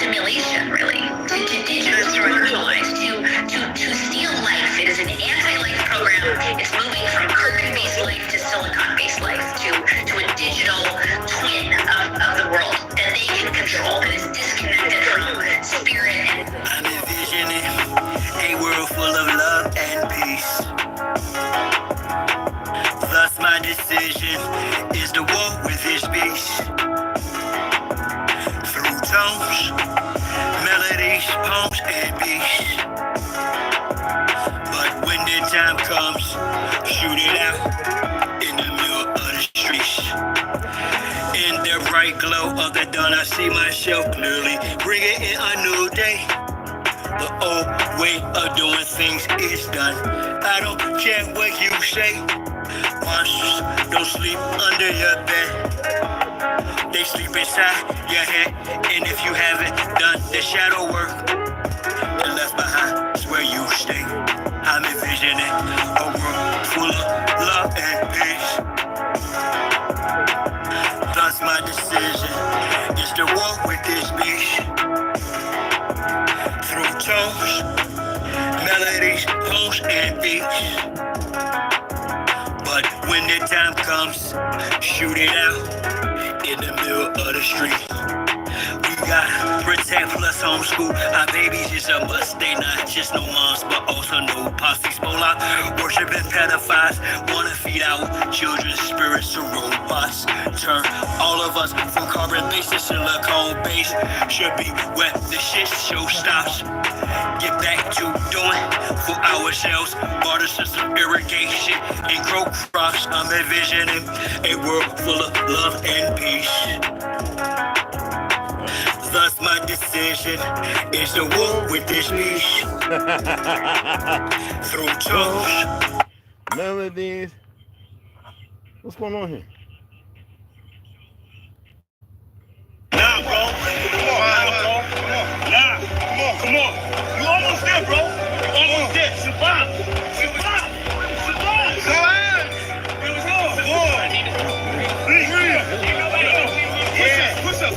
simulation, really, to digitalize, to steal life. It is an anti-life program. It's moving from carbon-based life to silicon-based life to a digital twin of the world that they can control, that is disconnected from spirit. I'm envisioning a world full of love and peace. Thus my decision is to walk with this beast. Through tones, melodies, poems, and beats. But when the time comes, shoot it out in the middle of the streets. In the bright glow of the dawn, I see myself clearly, bringing in a new day. The old way of doing things is done. I don't care what you say. Monsters don't sleep under your bed. They sleep inside your head. And if you haven't done the shadow work, the left behind is where you stay. I'm envisioning a world full of love and peace. Thus my decision is to walk with this beast. Through tones, melodies, poems, and beats. But when the time comes, shoot it out in the middle of the street. We got protect plus homeschool. Our babies is a must. They not just no moms, but also no posses. Spola, worshiping pedophiles. Wanna feed our children's spirits to robots. Turn all of us from carbon-based to silicone-based. Should be where the shit show stops. Get back to doing for ourselves. Water system irrigation and grow crops. I'm envisioning a world full of love and peace. Thus my decision is to walk with this beast. Through toes, melodies. What's going on here? Nah, bro. Come on. You almost there, bro. You almost there. Survive. Here we go.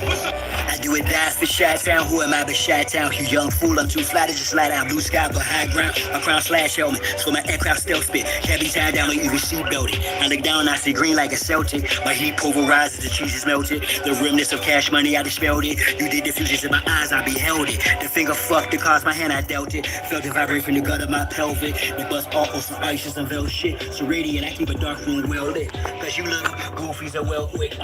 Push up. I do it die for Chi-Town. Who am I but Chi-Town? You young fool, I'm too fly to just slide out. Blue sky but high ground. A crown slash helmet. So my aircraft still spit. Can't be tied down or even seat belted. I look down, I see green like a Celtic. My heat pulverizes, the cheese is melted. The remnants of cash money, I dispelled it. You did the fusions in my eyes, I beheld it. The finger fucked the cause, my hand, I dealt it. Felt it vibrate from the gut of my pelvic. The bust off on some ices and velvet shit. So radiant, I keep a dark room well lit. Cause you little goofies are well quick.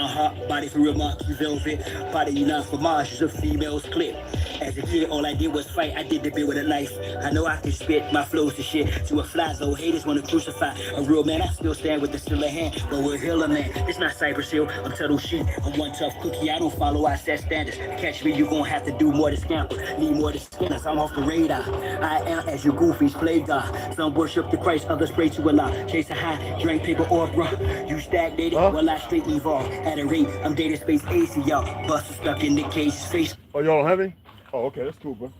Body for real marks, you velvet. Body you not for Mars, is a female's clip. As a kid, all I did was fight. I did the bit with a knife. I know I can spit my flows to shit. To a fly zone, haters wanna crucify a real man. I still stand with the still in hand, but we're healer man. It's not Cypress Hill, I'm Tuttle Sheep. I'm one tough cookie, I don't follow, I set standards. Catch me, you gon' have to do more to scamper. Need more to skinners, I'm off the radar. I am as your goofies play God. Some worship the Christ, others pray to Allah. Chase a high, drink paper or bruh. You stagnated, while I straight evolve. At a rate, I'm data space AC, y'all. Buster stuck in the case, face. Oh, y'all don't have any? Oh, okay, that's cool, bro.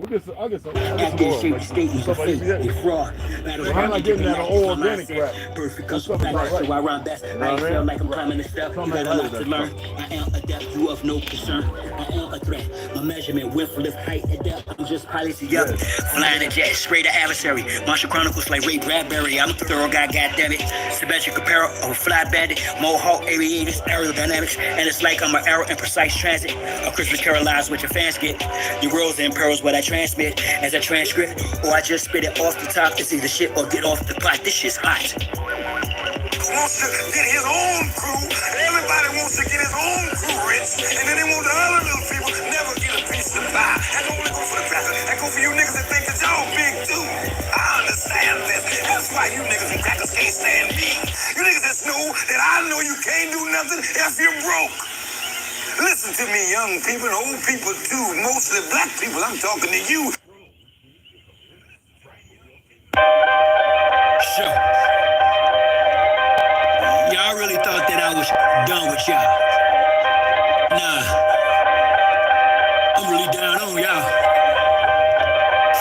I'll get some Active shape statements of faith, a fraud. I'm not getting that on organic crap. Perfect custom back, so I run best. I feel like I'm climbing the step. You got a lot to learn. I am adept, you of no concern. I am a threat. My measurement, width, lift, height, and depth. I'm just policy up. Flying a jet, straight to adversary. Martial Chronicles like Ray Bradbury. I'm a thorough guy, goddammit. Symmetric apparel, a fly bandit. Mohawk, aviators, aerodynamics. And it's like I'm an arrow in precise transit. A Christmas carol lies what your fans get. Your world's in pearls, what I transmit as a transcript, or I just spit it off the top. It's either shit or get off the pot. This shit's hot. Wants to get his own crew. Everybody wants to get his own crew rich, and then they want the other little people never get a piece of the pie. That don't only go for the cracker. That go for you niggas that think that y'all big too. I understand this. That's why you niggas and crackers can't stand me. You niggas that know that I know you can't do nothing if you're broke. Listen to me, young people and old people too. Mostly black people, I'm talking to you. So, y'all really thought that I was done with y'all. Nah, I'm really down on y'all.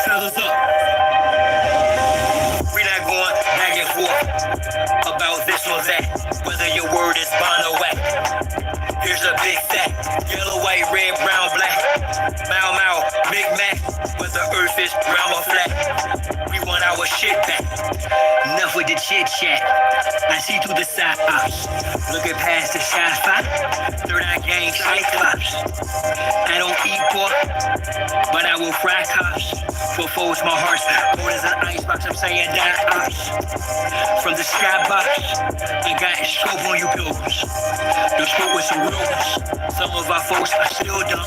Fellas up. We not going back and forth about this or that, whether your word is bond or whack. Here's a big fact, yellow, white, red, brown, black. Mau Mau, Big Mac, but the earth is round or flat. We want our shit back. Enough with the chit chat. I see through the side ops. Looking past the sci-fi. Third eye gang cyclops. I don't eat pork, but I will fry cops. For foes, my heart's cold as an icebox. I'm saying die ops. From the skybox, I got scope on you pilgrims. The smoke with some real ones. Some of our folks are still dumb.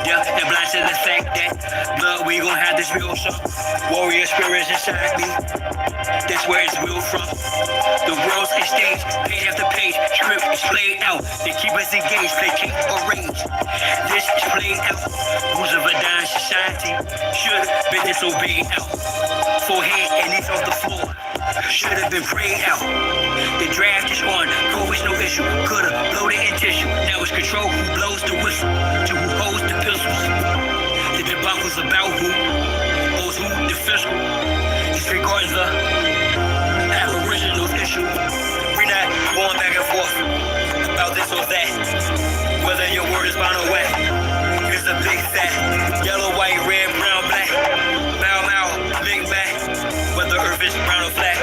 Yeah, and blind to the fact that blood, we gon' have this real some warrior spirits inside me. That's where it's real from. The world's a stage, page after page, script is played out. They keep us engaged, play king or rage. This is played out. Rules of a dying society should been disobeyed out. Forehead and knees off the floor should have been prayed out. The draft is on, go is no issue. Coulda bloated in tissue. Now it's control who blows the whistle to who holds the pistols. The debacle's about who owes who the fiscal. Disregards the aboriginal issue. We're not going back and forth about this or that. Whether your word is bound or wet. Here's a big fat yellow, white, red, brown, black. Mau Mau, Big Mac, whether earth is brown or flat.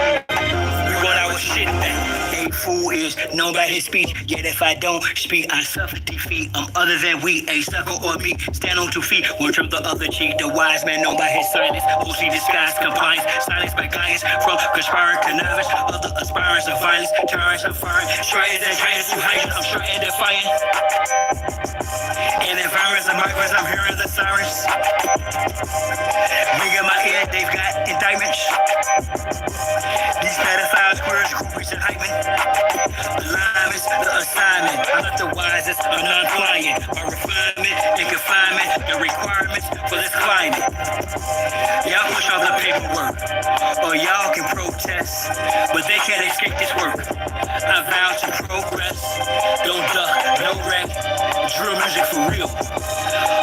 We want our shit back. A fool is known by his speech, yet if I don't speak, I suffer defeat. I'm other than we, a sucker or me. Stand on 2 feet, one trump the other cheek. The wise man known by his silence, OC disguise, compliance, silence by guidance. From conspiring connivance, other aspirants of violence, terrorists of firing, trying and trying to hide. I'm sure and defiant. In environments of migrants, I'm hearing the sirens. Ring in my ear, they've got indictments. These pedophiles, queers, groupies, and hype men. Alignment's the assignment. I'm not the wisest, I'm non-pliant. My refinement and confinement, the requirements for this climate. Y'all push off the paperwork, or y'all can protest, but they can't escape this work. I vow to progress, don't duck, no wreck. Drill music for real.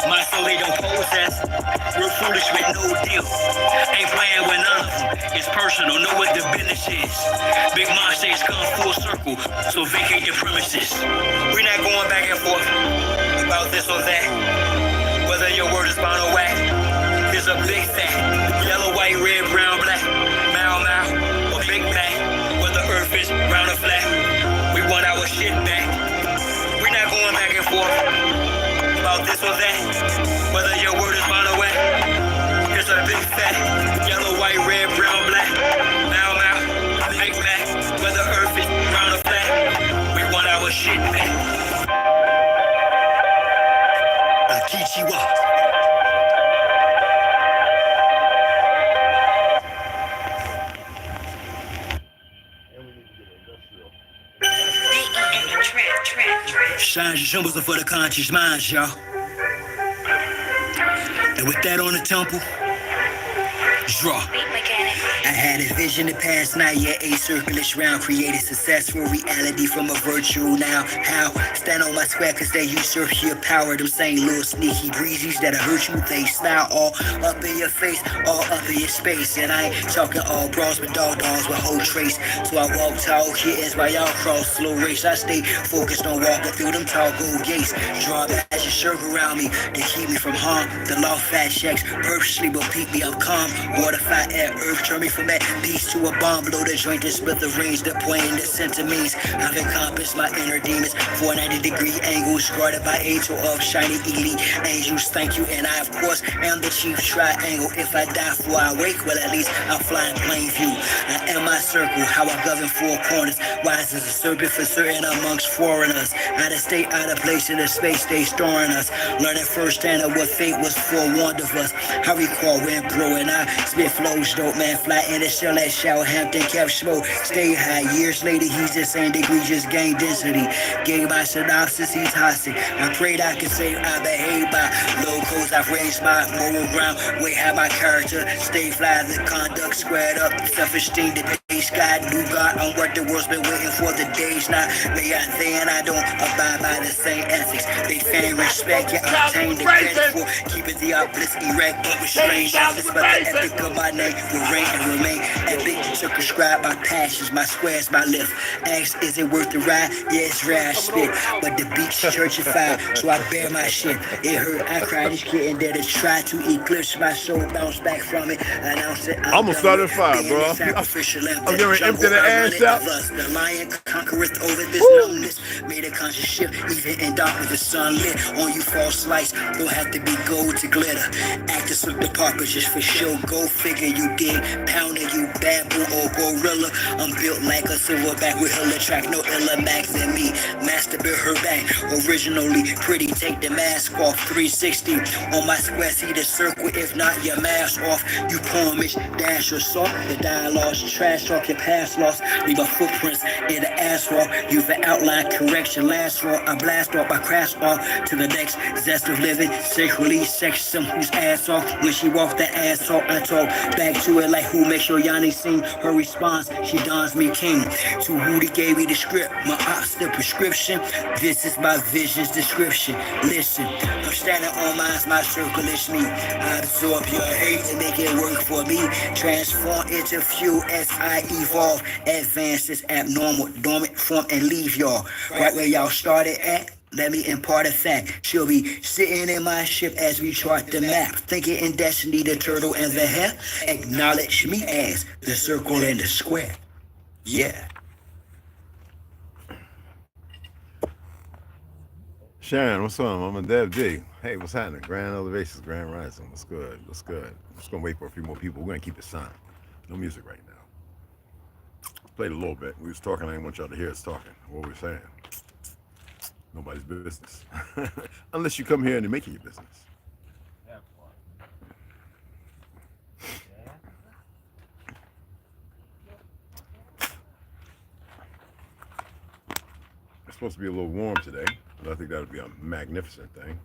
My soul they don't possess. We're foolish with no deal. Ain't playing with none of them. It's personal, know what the business is. Big Mom says come full circle, so vacate your premises. We're not going back and forth about this or that. Whether your word is bound or whack. Here's a big fat yellow, white, red, brown, black. Mau Mau or Big Mac. Whether earth is round or flat. We want our shit back. We're not going back and forth about this or that. Whether your word is bound or whack. Here's a big fat yellow, white, red, brown, black. Mau Mau, Big Mac. Whether earth is round or flat. We want our shit back. Akichiwa. Signs and symbols are for the conscious minds, y'all. And with that on the temple, draw. I had a vision the past night, yeah, a circulus round. Created successful reality from a virtual now. How? Stand on my square cause they usurp your power. Them same little sneaky breezies that'll hurt you. They style all up in your face, all up in your space. And I ain't talking all bras with dogs with whole trace. So I walk tall kittens while y'all cross slow race. I stay focused on walking through them tall gold gates. Draw the ashes circle around me to keep me from harm. The law fat checks purposely will keep me up calm. Water, fire, air, earth, turn me from that piece to a bomb. Blow the joint and split the range, the point in the center means I've encompassed my inner demons. 490-degree angles guarded by angel of shiny elite angels. Thank you, and I of course am the chief triangle. If I die before I wake, well at least I'll fly in plain view. I am my circle, how I govern 4 corners. Wise as a serpent for certain amongst foreigners. Out of state, out of place in the space they storing us. Learning firsthand of what fate was forewarned of us. I recall when bro and I spit flows dope, man. Fly in the shell at Southampton, kept smoke. Stay high, years later he's the same degree, just gained density. Gave my synopsis, he's hostile. I prayed I could say I behave by locals. I've raised my moral ground, way have my character. Stay fly, the conduct squared up. Self-esteem, the base sky, new God, I'm what the world's been waiting for. The days now, may I then I don't abide by the same ethics. They fan respect, yeah, obtain the credit for keeping the bliss erect, but restrained doubtless, but the ethic of my name will reign and remain epic. Circumscribe my passions, my squares, my lift. Ask, is it worth the ride? Yeah, it's rare I spit, but the beach churchified, so I bear my shit. It hurt, I cried, this kid, and there to try to eclipse my soul, bounce back from it. Announce it, I'm gonna start at 5, bro. I'm gonna empty the ass out. The lion conquereth over this numbness. Made a conscious shift, even in dark with the sun lit. On you false lights, don't have to be gold to glitter. Actors with the parkers just for show. Go figure, you dig. Pounder, you baboon or gorilla. I'm built like a silverback with hella track, no illa max than me. Master built her back, originally pretty. Take the mask off, 360 on my square. See the circle, if not your mask off. You poemish, dash your salt. The dialogue's trash talk, your past lost. Leave a footprints in the asphalt. You've an outline correction. Last roll, I blast off, I crash off to the next zest of living. Sacredly sex some whose ass off. When she walked the ass off, I talk back to it like who makes sure Yanni sing. Her response, she dons me king. To Rudy gave me the script, my ops the prescription. This is my vision's description. Listen, I'm standing on mine, my circle is me. I absorb your hate and make it work for me. Transform into fuel as I evolve. Advances abnormal, dormant form and leave y'all right where y'all started at. Let me impart a fact. She'll be sitting in my ship as we chart the map. Thinking in destiny, the turtle and the hare. Acknowledge me as the circle and the square. Yeah. Sharon, what's up? I'm a Dev G. Hey, what's happening? Grand Elevations, Grand Rising. What's good? What's good? I'm just gonna wait for a few more people. We're gonna keep it silent. No music right now. Played a little bit. We was talking. I didn't want y'all to hear us talking. What we're saying. Nobody's business. Unless you come here and make it your business. It's supposed to be a little warm today, but I think that would be a magnificent thing.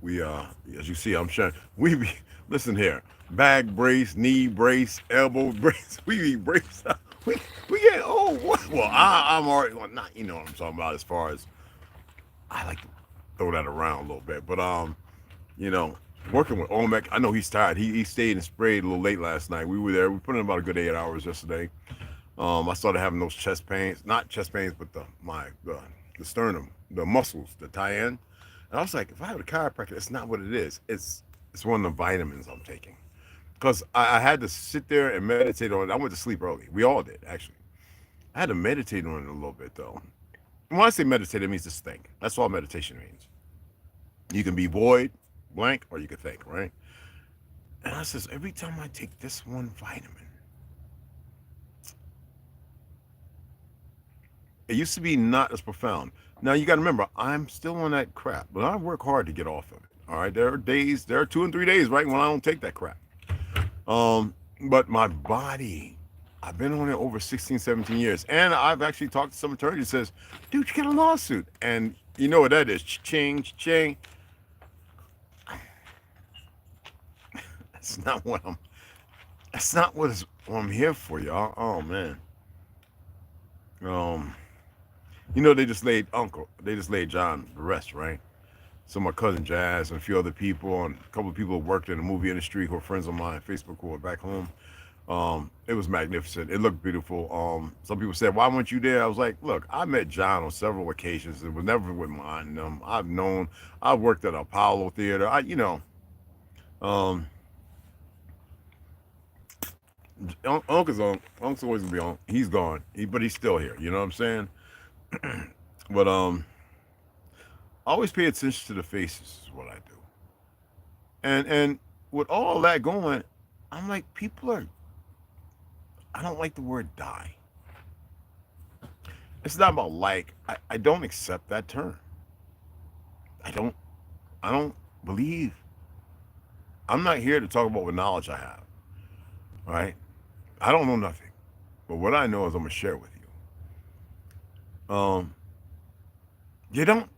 We as you see, I'm showing. Listen here. Back brace, knee brace, elbow brace. We be braced up. We get well. I'm already not. You know what I'm talking about as far as I like to throw that around a little bit, but you know, working with Olmec. I know he's tired. He stayed and sprayed a little late last night. We were there. We put in about a good 8 hours yesterday. I started having those chest pains, not chest pains, but the sternum, the muscles, the tie-in. And I was like, if I have a chiropractor, it's not what it is. It's one of the vitamins I'm taking. Because I had to sit there and meditate on it. I went to sleep early. We all did, actually. I had to meditate on it a little bit, though. And when I say meditate, it means just think. That's all meditation means. You can be void, blank, or you can think, right? And I says, every time I take this one vitamin, it used to be not as profound. Now, you got to remember, I'm still on that crap, but I work hard to get off of it, all right? There are 2 and 3 days, right, when I don't take that crap. But my body, I've been on it over 16, 17 years. And I've actually talked to some attorney that says, dude, you got a lawsuit. And you know what that is, ching, ching. That's not what I'm here for, y'all. Oh, man. You know, they just laid John to rest, right? So my cousin Jazz and a few other people and a couple of people who worked in the movie industry who are friends of mine on Facebook who are back home. It was magnificent. It looked beautiful. Some people said, why weren't you there? I was like, look, I met John on several occasions. It was never with mine. I've worked at Apollo Theater. Uncle's always gonna be on. He's gone, but he's still here. You know what I'm saying? But always pay attention to the faces is what I do. And with all that going, I'm like, I don't like the word die. It's not about like, I don't accept that term. I don't believe. I'm not here to talk about what knowledge I have. Right? I don't know nothing. But what I know is I'm gonna share with you. You don't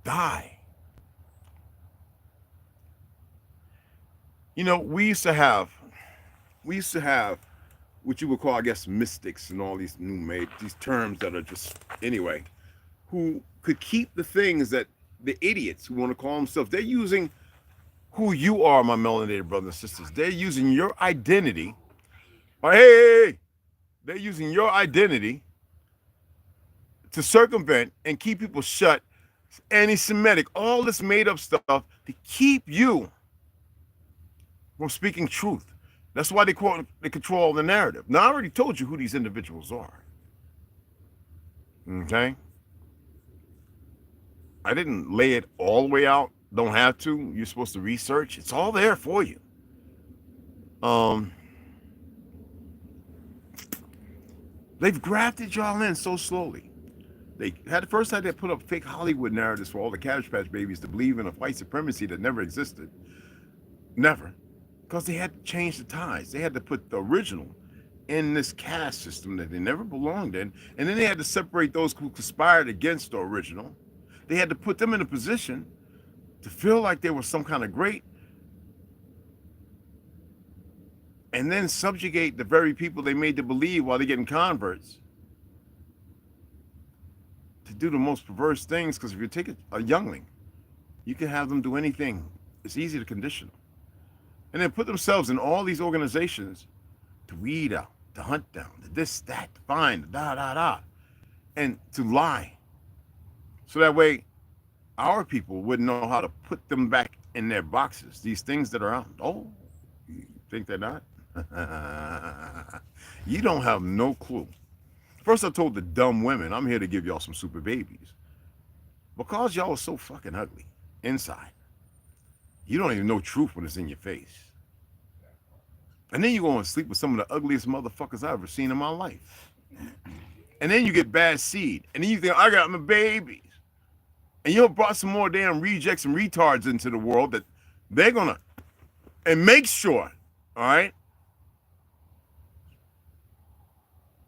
die. You know, we used to have, we used to have what you would call, I guess, mystics and all these these terms that are just, anyway, who could keep the things that the idiots who want to call themselves, they're using who you are, my melanated brothers and sisters. They're using your identity. Oh, hey, they're using your identity to circumvent and keep people shut, anti-Semitic, all this made up stuff to keep you from speaking truth. That's why they control the narrative. Now, I already told you who these individuals are. Okay? I didn't lay it all the way out. Don't have to. You're supposed to research. It's all there for you. They've grafted y'all in so slowly. They had the first time they put up fake Hollywood narratives for all the Cabbage Patch Babies to believe in a white supremacy that never existed. Never. Because they had to change the ties. They had to put the original in this caste system that they never belonged in. And then they had to separate those who conspired against the original. They had to put them in a position to feel like they were some kind of great, and then subjugate the very people they made to believe while they're getting converts to do the most perverse things. Because if you take a youngling, you can have them do anything. It's easy to condition them. And then put themselves in all these organizations to weed out, to hunt down, to this, that, to find, and to lie. So that way, our people wouldn't know how to put them back in their boxes. These things that are out. Oh, you think they're not? You don't have no clue. First, I told the dumb women, I'm here to give y'all some super babies. Because y'all are so fucking ugly inside. You don't even know truth when it's in your face. And then you go and sleep with some of the ugliest motherfuckers I've ever seen in my life. And then you get bad seed. And then you think, I got my babies. And you brought some more damn rejects and retards into the world that they're gonna, and make sure, all right?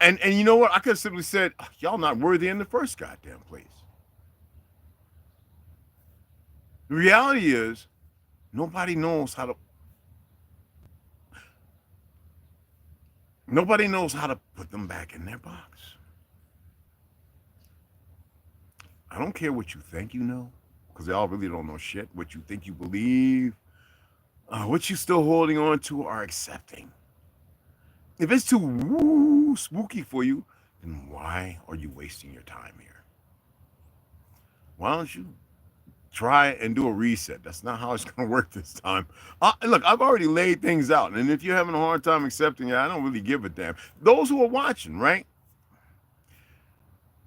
And you know what? I could have simply said, oh, y'all not worthy in the first goddamn place. The reality is, nobody knows how to put them back in their box. I don't care what you think you know, because y'all really don't know shit. What you think you believe, what you still holding on to or accepting. If it's too spooky for you, then why are you wasting your time here? Why don't you try and do a reset? That's not how it's going to work this time. Look, I've already laid things out, and if you're having a hard time accepting it, I don't really give a damn. Those who are watching, right?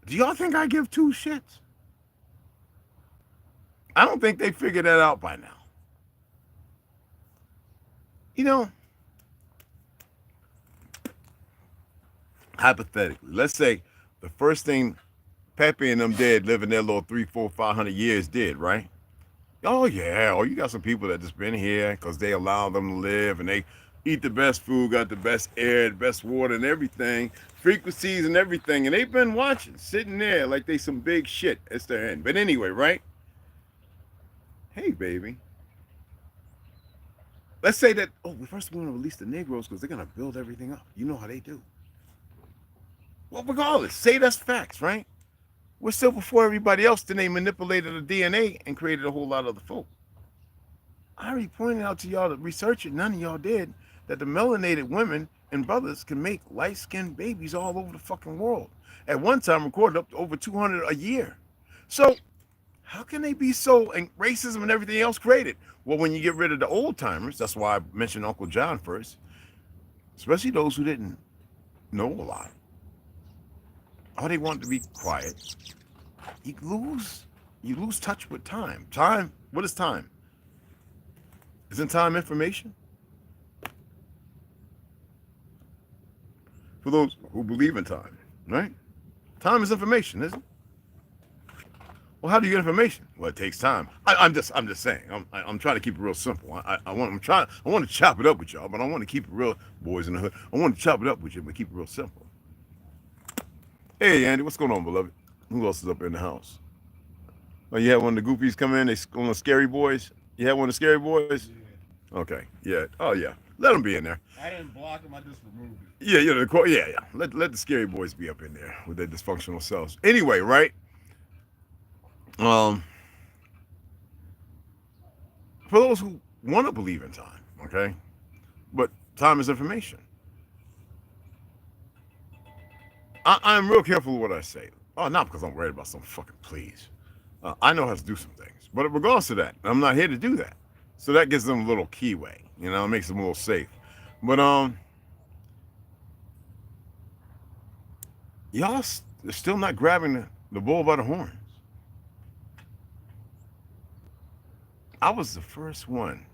Do y'all think I give two shits? I don't think they figured that out by now. You know, hypothetically, let's say the first thing Pepe and them did, living their little 300, 400, 500 years did, right? Oh yeah, you got some people that just been here because they allow them to live and they eat the best food, got the best air, the best water and everything, frequencies and everything, and they've been watching, sitting there like they some big shit. It's their end. But anyway, right? Hey, baby. Let's say that, we first want to release the Negroes because they're going to build everything up. You know how they do. Well, regardless, say that's facts, right? We're still before everybody else, then they manipulated the DNA and created a whole lot of other folk. I already pointed out to y'all to research it, none of y'all did, that the melanated women and brothers can make light-skinned babies all over the fucking world. At one time, recorded up to over 200 a year. So, how can they be so, and racism and everything else created? Well, when you get rid of the old timers, that's why I mentioned Uncle John first, especially those who didn't know a lot, or they want to be quiet, you lose touch with time. Time, what is time? Isn't time information? For those who believe in time, right? Time is information, isn't it? Well, how do you get information? Well, it takes time. I'm just saying. I'm trying to keep it real simple. I want to chop it up with y'all, but I want to keep it real, boys in the hood. I want to chop it up with you, but keep it real simple. Hey, Andy, what's going on, beloved? Who else is up in the house? Oh, you had one of the goofies come in. They one of the scary boys. You had one of the scary boys. Okay. Yeah. Oh yeah. Let them be in there. I didn't block them. I just removed it. Yeah. Let the scary boys be up in there with their dysfunctional selves. Anyway, right? For those who want to believe in time, okay, but time is information. I'm real careful with what I say. Oh, not because I'm worried about some fucking please. I know how to do some things, but regardless of that, I'm not here to do that. So that gives them a little keyway, you know, it makes them a little safe. But y'all are still not grabbing the bull by the horns. I was the first one,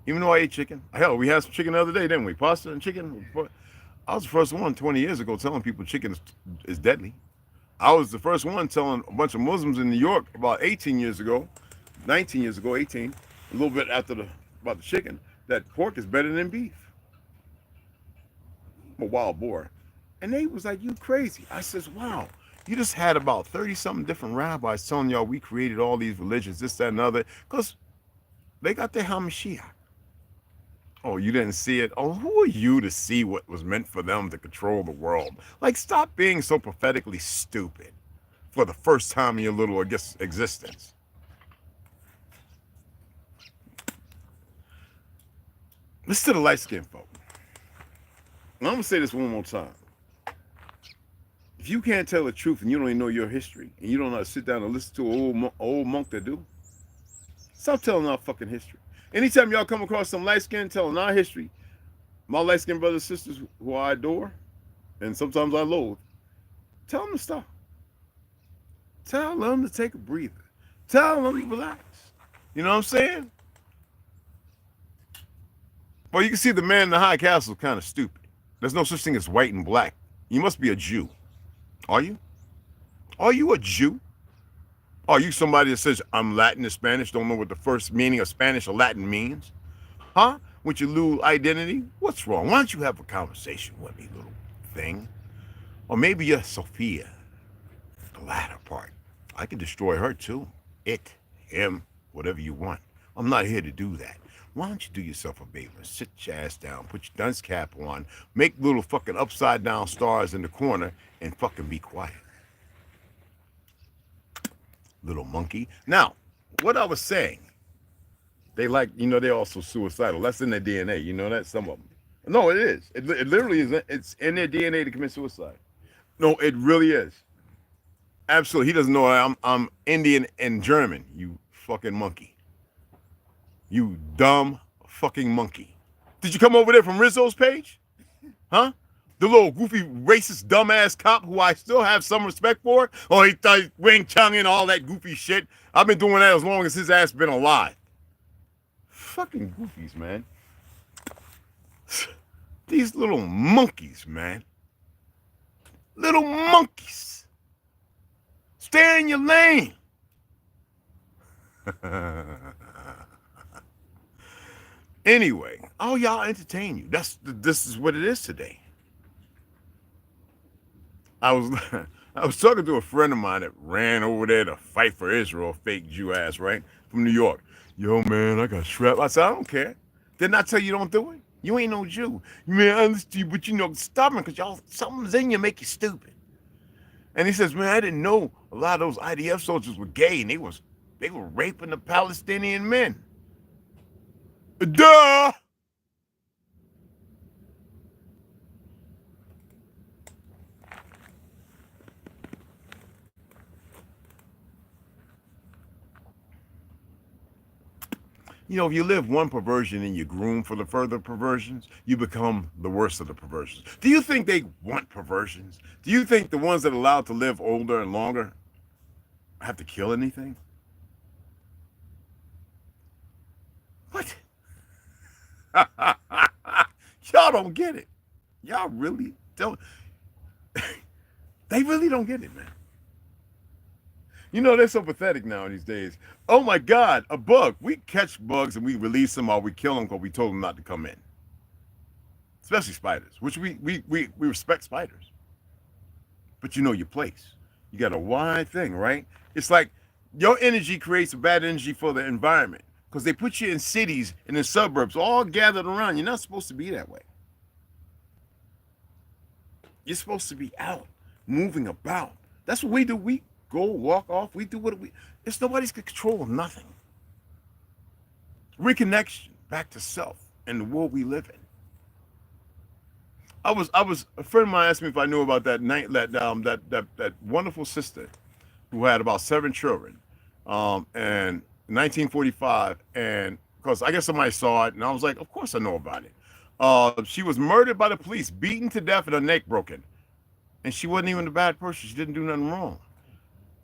even though I ate chicken. Hell, we had some chicken the other day, didn't we? Pasta and chicken. I was the first one 20 years ago telling people chicken is deadly. I was the first one telling a bunch of Muslims in New York about 18 years ago, 19 years ago, 18, a little bit after about the chicken, that pork is better than beef. I'm a wild boar. And they was like, you crazy. I says, wow, you just had about 30-something different rabbis telling y'all we created all these religions, this, that, and other, because they got their HaMashiach. Oh, you didn't see it? Oh, who are you to see what was meant for them to control the world? Like, stop being so pathetically stupid for the first time in your little, I guess, existence. Listen to the light-skinned folk. And I'm going to say this one more time. If you can't tell the truth and you don't even know your history, and you don't know how to sit down and listen to an old monk that do, stop telling our fucking history. Anytime y'all come across some light skin telling our history, my light skinned brothers and sisters who I adore, and sometimes I loathe, tell them to stop. Tell them to take a breather. Tell them to relax. You know what I'm saying? Well, you can see the man in the high castle is kind of stupid. There's no such thing as white and black. You must be a Jew. Are you? Are you a Jew? Are you somebody that says, I'm Latin and Spanish, don't know what the first meaning of Spanish or Latin means? Huh? With your little identity? What's wrong? Why don't you have a conversation with me, little thing? Or maybe you're Sophia, the latter part. I can destroy her too. It, him, whatever you want. I'm not here to do that. Why don't you do yourself a favor? Sit your ass down, put your dunce cap on, make little fucking upside down stars in the corner, and fucking be quiet. Little monkey. Now, what I was saying, they like, you know, they're also suicidal. That's in their DNA. You know that? Some of them. No, it is. It literally is. It's in their DNA to commit suicide. No, it really is. Absolutely. He doesn't know I'm Indian and German, you fucking monkey. You dumb fucking monkey. Did you come over there from Rizzo's page? Huh? The little goofy, racist, dumbass cop who I still have some respect for. Oh, he thought Wing Chun and all that goofy shit. I've been doing that as long as his ass been alive. Fucking goofies, man. These little monkeys, man. Little monkeys. Stay in your lane. Anyway, oh, y'all entertain you. This is what it is today. I was talking to a friend of mine that ran over there to fight for Israel, fake Jew ass, right? From New York. Yo, man, I got strapped. I said, I don't care. Didn't I tell you don't do it? You ain't no Jew. Man, I understand you, but you know, stubborn because y'all, something's in you make you stupid. And he says, man, I didn't know a lot of those IDF soldiers were gay and they were raping the Palestinian men. Duh! You know, if you live one perversion and you groom for the further perversions, you become the worst of the perversions. Do you think they want perversions? Do you think the ones that are allowed to live older and longer have to kill anything? What? Y'all don't get it. Y'all really don't. They really don't get it, man. You know, they're so pathetic now these days. Oh my God, a bug. We catch bugs and we release them or we kill them because we told them not to come in. Especially spiders, which we respect spiders. But you know your place. You got a wide thing, right? It's like your energy creates a bad energy for the environment. because they put you in cities and in suburbs all gathered around. You're not supposed to be that way. You're supposed to be out, moving about. That's what we do. We go walk off. We do what we. It's nobody's control of nothing. Reconnection back to self and the world we live in. I was a friend of mine asked me if I knew about that that wonderful sister who had about 7 children, and 1945, and because I guess somebody saw it, and I was like, of course I know about it. She was murdered by the police, beaten to death, and her neck broken, and she wasn't even a bad person. She didn't do nothing wrong.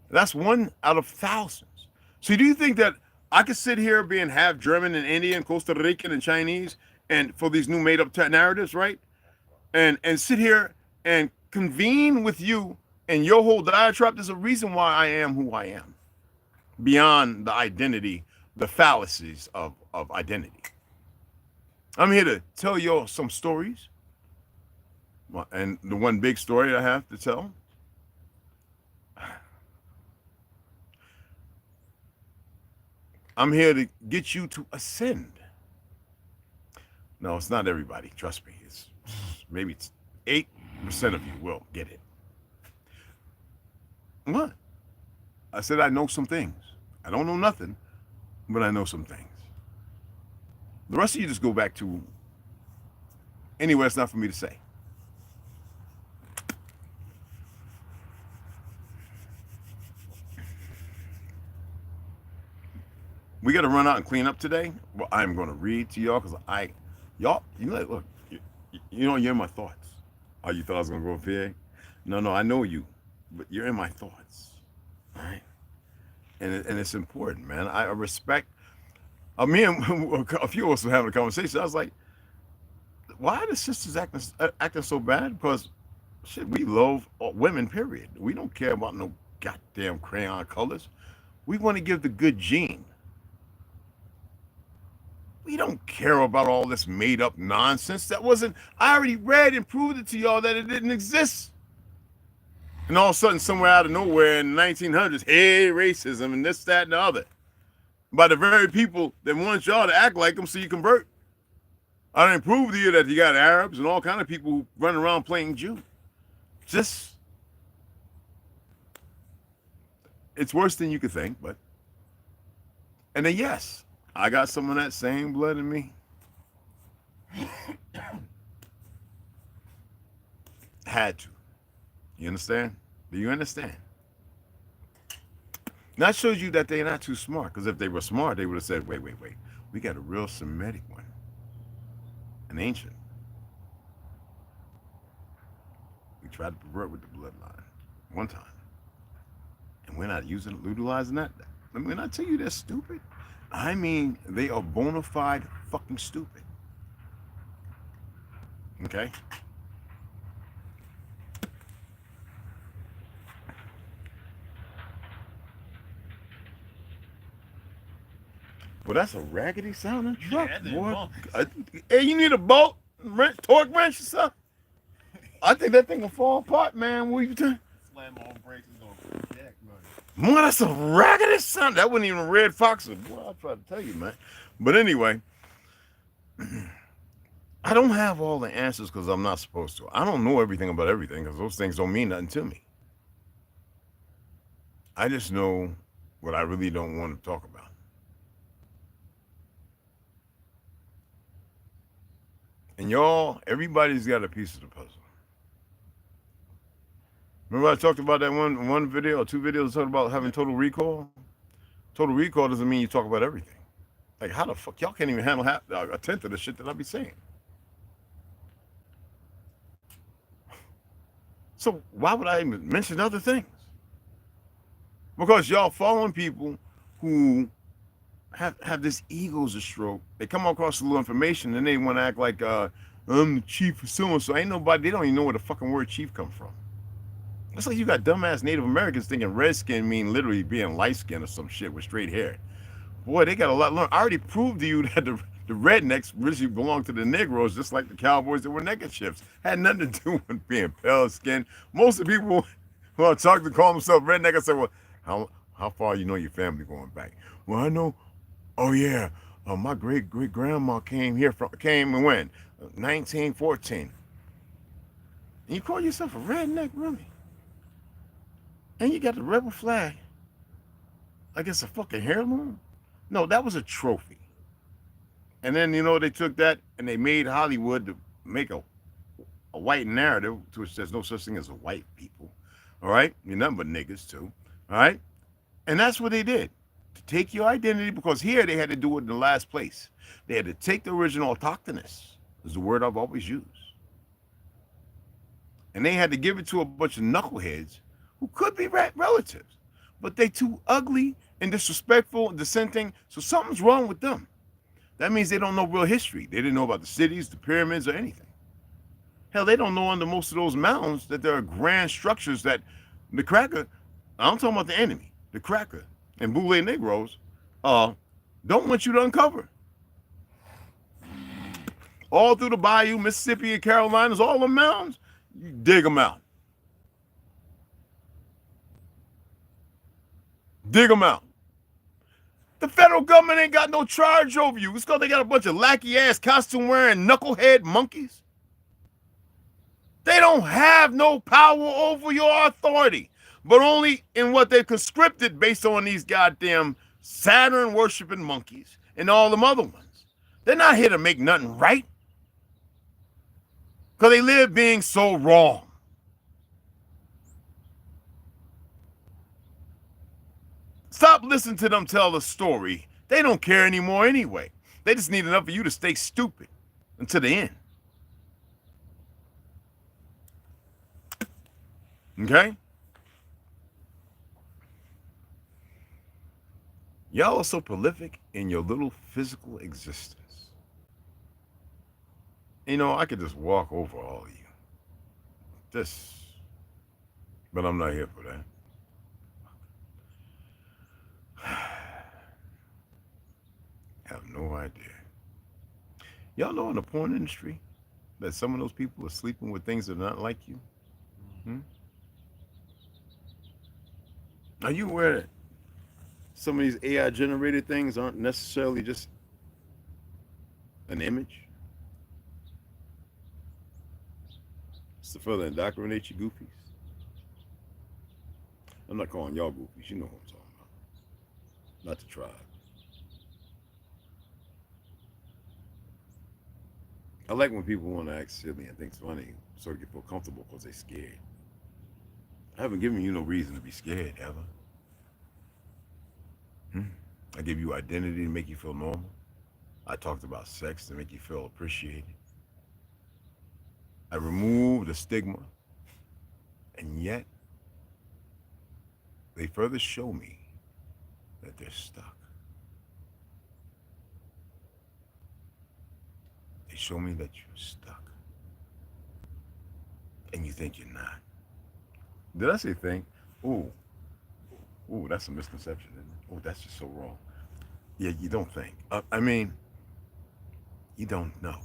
That's 1 out of thousands. So do you think that I could sit here being half German and Indian, Costa Rican and Chinese, and for these new made-up narratives, right? And sit here and convene with you and your whole diatribe? There's a reason why I am who I am, beyond the identity, the fallacies of identity. I'm here to tell you some stories, and the one big story I have to tell. I'm here to get you to ascend. No, it's not everybody. Trust me. Maybe it's 8% of you will get it. What? I said I know some things. I don't know nothing, but I know some things. The rest of you just go back to anywhere it's not for me to say. We got to run out and clean up today. Well, I'm going to read to y'all because y'all, you know, look, you know, you're in my thoughts. Oh, you thought I was going to go up here? No, I know you, but you're in my thoughts, all right? And it's important, man. I respect, me and a few of us were having a conversation. I was like, why are the sisters acting so bad? Because, shit, we love women, period. We don't care about no goddamn crayon colors. We want to give the good gene. We don't care about all this made up nonsense. That wasn't, I already read and proved it to y'all that it didn't exist. And all of a sudden, somewhere out of nowhere in the 1900s, hey, racism and this, that, and the other. By the very people that want y'all to act like them so you convert. I didn't prove to you that you got Arabs and all kind of people who run around playing Jew. Just, it's worse than you could think, but. And then yes, I got some of that same blood in me. Had to. You understand? Do you understand? That shows you that they're not too smart, because if they were smart, they would have said, wait. We got a real Semitic one. An ancient. We tried to pervert with the bloodline one time. And we're not utilizing that. I mean, I tell you they're stupid. I mean, they are bona fide fucking stupid. Okay? Well, that's a raggedy sounding truck, boy. Hey, you need a bolt, torque wrench or something? I think that thing will fall apart, man. What are you doing? Slam on brakes is going to jack Boy, money. that's a raggedy sound. That wasn't even a red fox. Boy, I try to tell you, man. But anyway, I don't have all the answers because I'm not supposed to. I don't know everything about everything because those things don't mean nothing to me. I just know what I really don't want to talk about. And y'all, everybody's got a piece of the puzzle. Remember I talked about that one video or 2 videos talking about having total recall? Total recall doesn't mean you talk about everything. Like, how the fuck? Y'all can't even handle a tenth of the shit that I be saying. So why would I even mention other things? Because y'all following people who have this ego's a stroke. They come across a little information and they want to act like I'm the chief of so-and-so. Ain't nobody, they don't even know where the fucking word chief come from. It's like you got dumbass Native Americans thinking red skin mean literally being light skin or some shit with straight hair. Boy, they got a lot to learn. I already proved to you that the rednecks really belong to the negros, just like the cowboys that were neckerchiefs. Had nothing to do with being pale skin. Most of the people who I talk to call themselves redneck, I say, well, how far you know your family going back? Well, I know Oh yeah, my great grandma came and when 1914. And you call yourself a redneck, really? And you got the rebel flag like it's a fucking heirloom? No, that was a trophy. And then they took that and they made Hollywood to make a white narrative, to which there's no such thing as a white people. All right, you're nothing but niggas too. All right, and that's what they did to take your identity, because here they had to do it in the last place. They had to take the original autochthonous, is the word I've always used, and they had to give it to a bunch of knuckleheads who could be relatives, but they too ugly and disrespectful and dissenting. So something's wrong with them. That means they don't know real history. They didn't know about the cities, the pyramids, or anything. Hell, they don't know under most of those mountains that there are grand structures that the cracker, I'm talking about the enemy, the cracker and boule negros, don't want you to uncover. All through the bayou, Mississippi and Carolinas, all the mountains, you dig them out. Dig them out. The federal government ain't got no charge over you. It's because they got a bunch of lackey-ass costume-wearing knucklehead monkeys. They don't have no power over your authority, but only in what they've conscripted based on these goddamn Saturn-worshiping monkeys and all them other ones. They're not here to make nothing right, because they live being so wrong. Stop listening to them tell the story. They don't care anymore anyway. They just need enough of you to stay stupid until the end. Okay? Y'all are so prolific in your little physical existence. I could just walk over all of you. But I'm not here for that. Have no idea. Y'all know in the porn industry that some of those people are sleeping with things that are not like you? Are you aware that some of these AI generated things aren't necessarily just an image? It's to further indoctrinate you goofies. I'm not calling y'all goofies, you know what I'm talking about. Not the tribe. I like when people want to act silly and think it's funny, so they feel comfortable because they're scared. I haven't given you no reason to be scared, ever. I give you identity to make you feel normal. I talked about sex to make you feel appreciated. I removed the stigma, and yet they further show me that they're stuck. They show me that you're stuck, and you think you're not. Did I say think? Ooh, that's a misconception, isn't it? Oh, that's just so wrong. Yeah, you don't think. I mean, you don't know.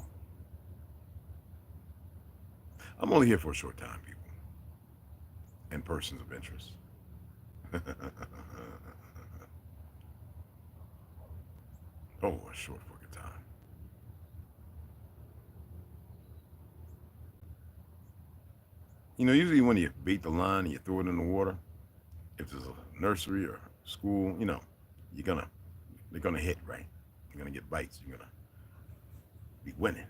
I'm only here for a short time, people, and persons of interest. Oh, a short fucking time. Usually when you bait the line and you throw it in the water, if there's a nursery or school, they're gonna hit, right? You're gonna get bites. You're gonna be winning.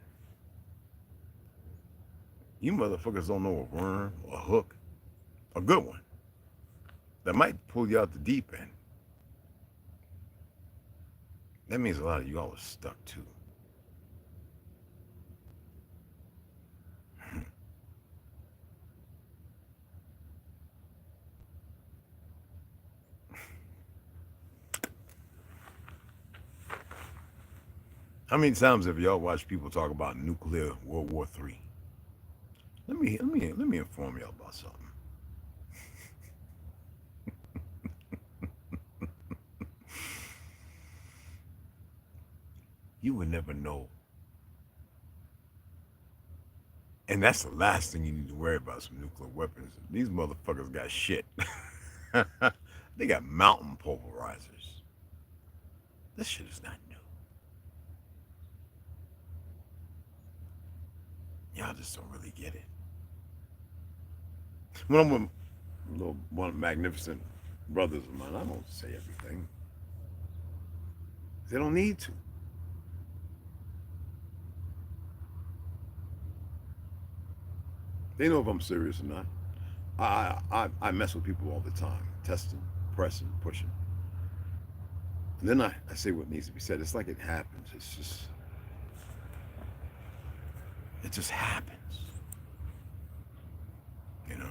You motherfuckers don't know a worm or a hook, a good one, that might pull you out the deep end. That means a lot of y'all are stuck too. How many times have y'all watched people talk about nuclear World War III? Let me inform y'all about something. You would never know. And that's the last thing you need to worry about, some nuclear weapons. These motherfuckers got shit. They got mountain pulverizers. This shit is not new. Y'all just don't really get it. When I'm with one magnificent brothers of mine, I don't say everything. They don't need to. They know if I'm serious or not. I mess with people all the time, testing, pressing, pushing. And then I say what needs to be said. It's like it happens. It just happens. You know?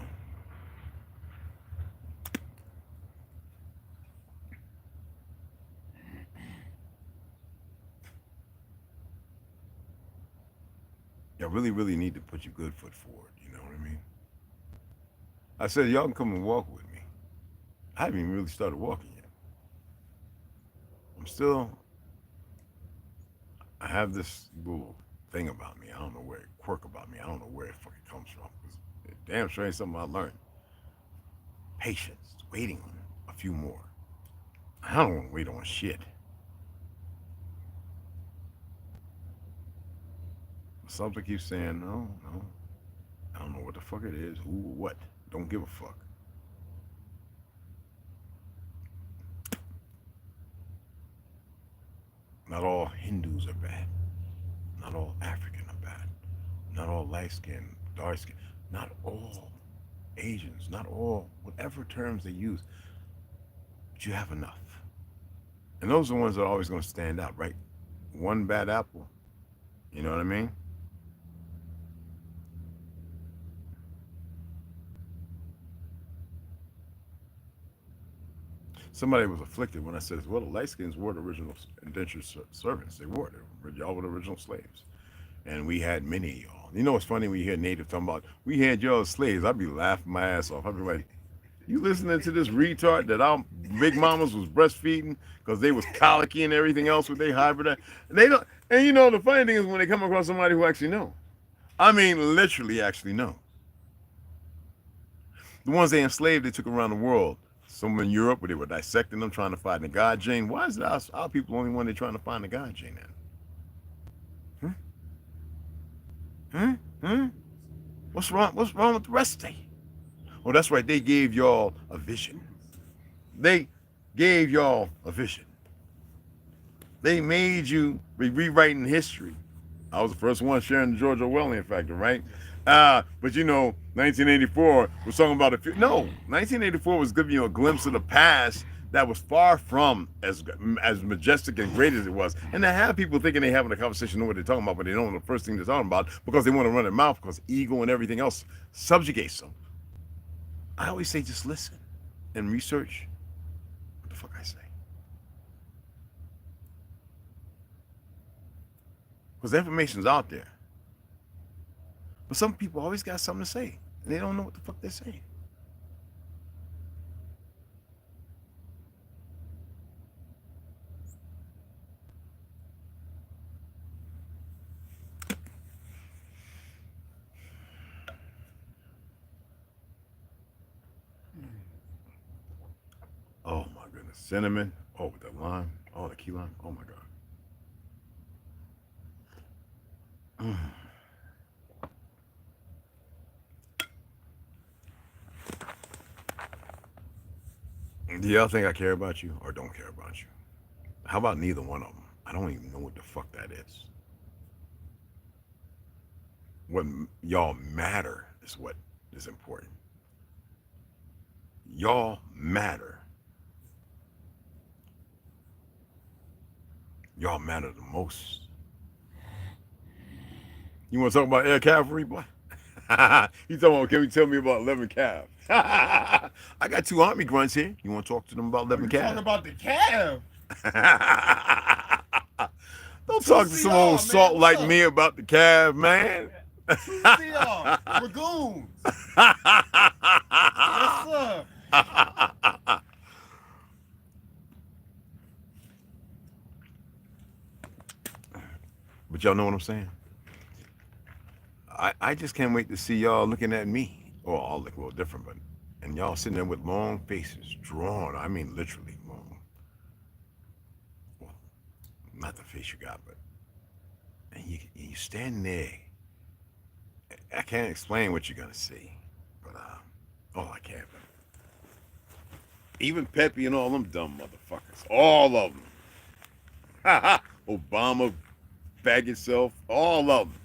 I really, really need to put your good foot forward. You know what I mean? I said, y'all can come and walk with me. I haven't even really started walking yet. I have this little thing about me. I don't know where quirk about me. I don't know where it fucking comes from. It damn sure ain't something I learned. Patience, waiting on a few more. I don't want to wait on shit. Something keeps saying, no. I don't know what the fuck it is, who or what. Don't give a fuck. Not all Hindus are bad. Not all African are bad. Not all light-skinned, dark-skinned. Not all Asians. Not all, whatever terms they use. But you have enough. And those are the ones that are always going to stand out, right? One bad apple. You know what I mean? Somebody was afflicted when I said, well, the light-skins were the original indentured servants. They were. Y'all were the original slaves. And we had many of y'all. You know what's funny when you hear Native talking about, we had y'all as slaves, I'd be laughing my ass off. I'd be like, you listening to this retard that our big mamas was breastfeeding because they was colicky and everything else with their hybrid? And they don't. And you know, the funny thing is when they come across somebody who actually know. I mean, literally actually know. The ones they enslaved, they took around the world. Some in Europe where they were dissecting them, trying to find the God gene. Why is it our people the only one they're trying to find the God gene in? What's wrong with the rest of you? Oh, that's right. They gave y'all a vision. They gave y'all a vision. They made you rewriting history. I was the first one sharing the George Orwellian factor, right? But you know, 1984 was talking about no, 1984 was giving you a glimpse of the past that was far from as majestic and great as it was. And to have people thinking they're having a conversation, know what they're talking about, but they don't know the first thing they're talking about because they want to run their mouth because ego and everything else subjugates them. I always say just listen and research what the fuck I say. Because the information's out there. But some people always got something to say, and they don't know what the fuck they're saying. Oh my goodness. Cinnamon. Oh, with the lime. Oh, the key lime. Oh my God. Do y'all think I care about you or don't care about you? How about neither one of them? I don't even know what the fuck that is. What y'all matter is what is important. Y'all matter. Y'all matter the most. You want to talk about air cavalry, boy? He's talking about, can you tell me about 11 calves? I got 2 army grunts here. You want to talk to them about 11 calves? Talking about the calf. Don't talk to some old salt like me about the calf, man. Dragoons. Yes, sir. But y'all know what I'm saying? I just can't wait to see y'all looking at me. Or all look a little different, but and y'all sitting there with long faces, drawn, I mean literally long. not the face you got, but and you stand there. I can't explain what you're gonna see, but oh, I can't. But even Pepe and all them dumb motherfuckers, all of them. Ha ha. Obama, bag yourself, all of them.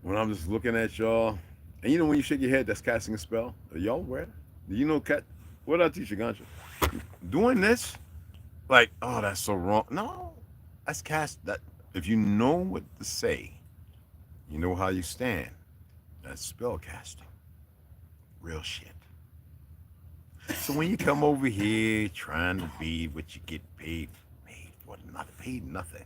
When I'm just looking at y'all, and you know when you shake your head, that's casting a spell. Are y'all aware? Do you know what I teach you, Ganja? Doing this, like, oh, that's so wrong. No, that's cast. That if you know what to say, you know how you stand. That's spell casting. Real shit. So when you come over here trying to be what you get paid for, not paid nothing.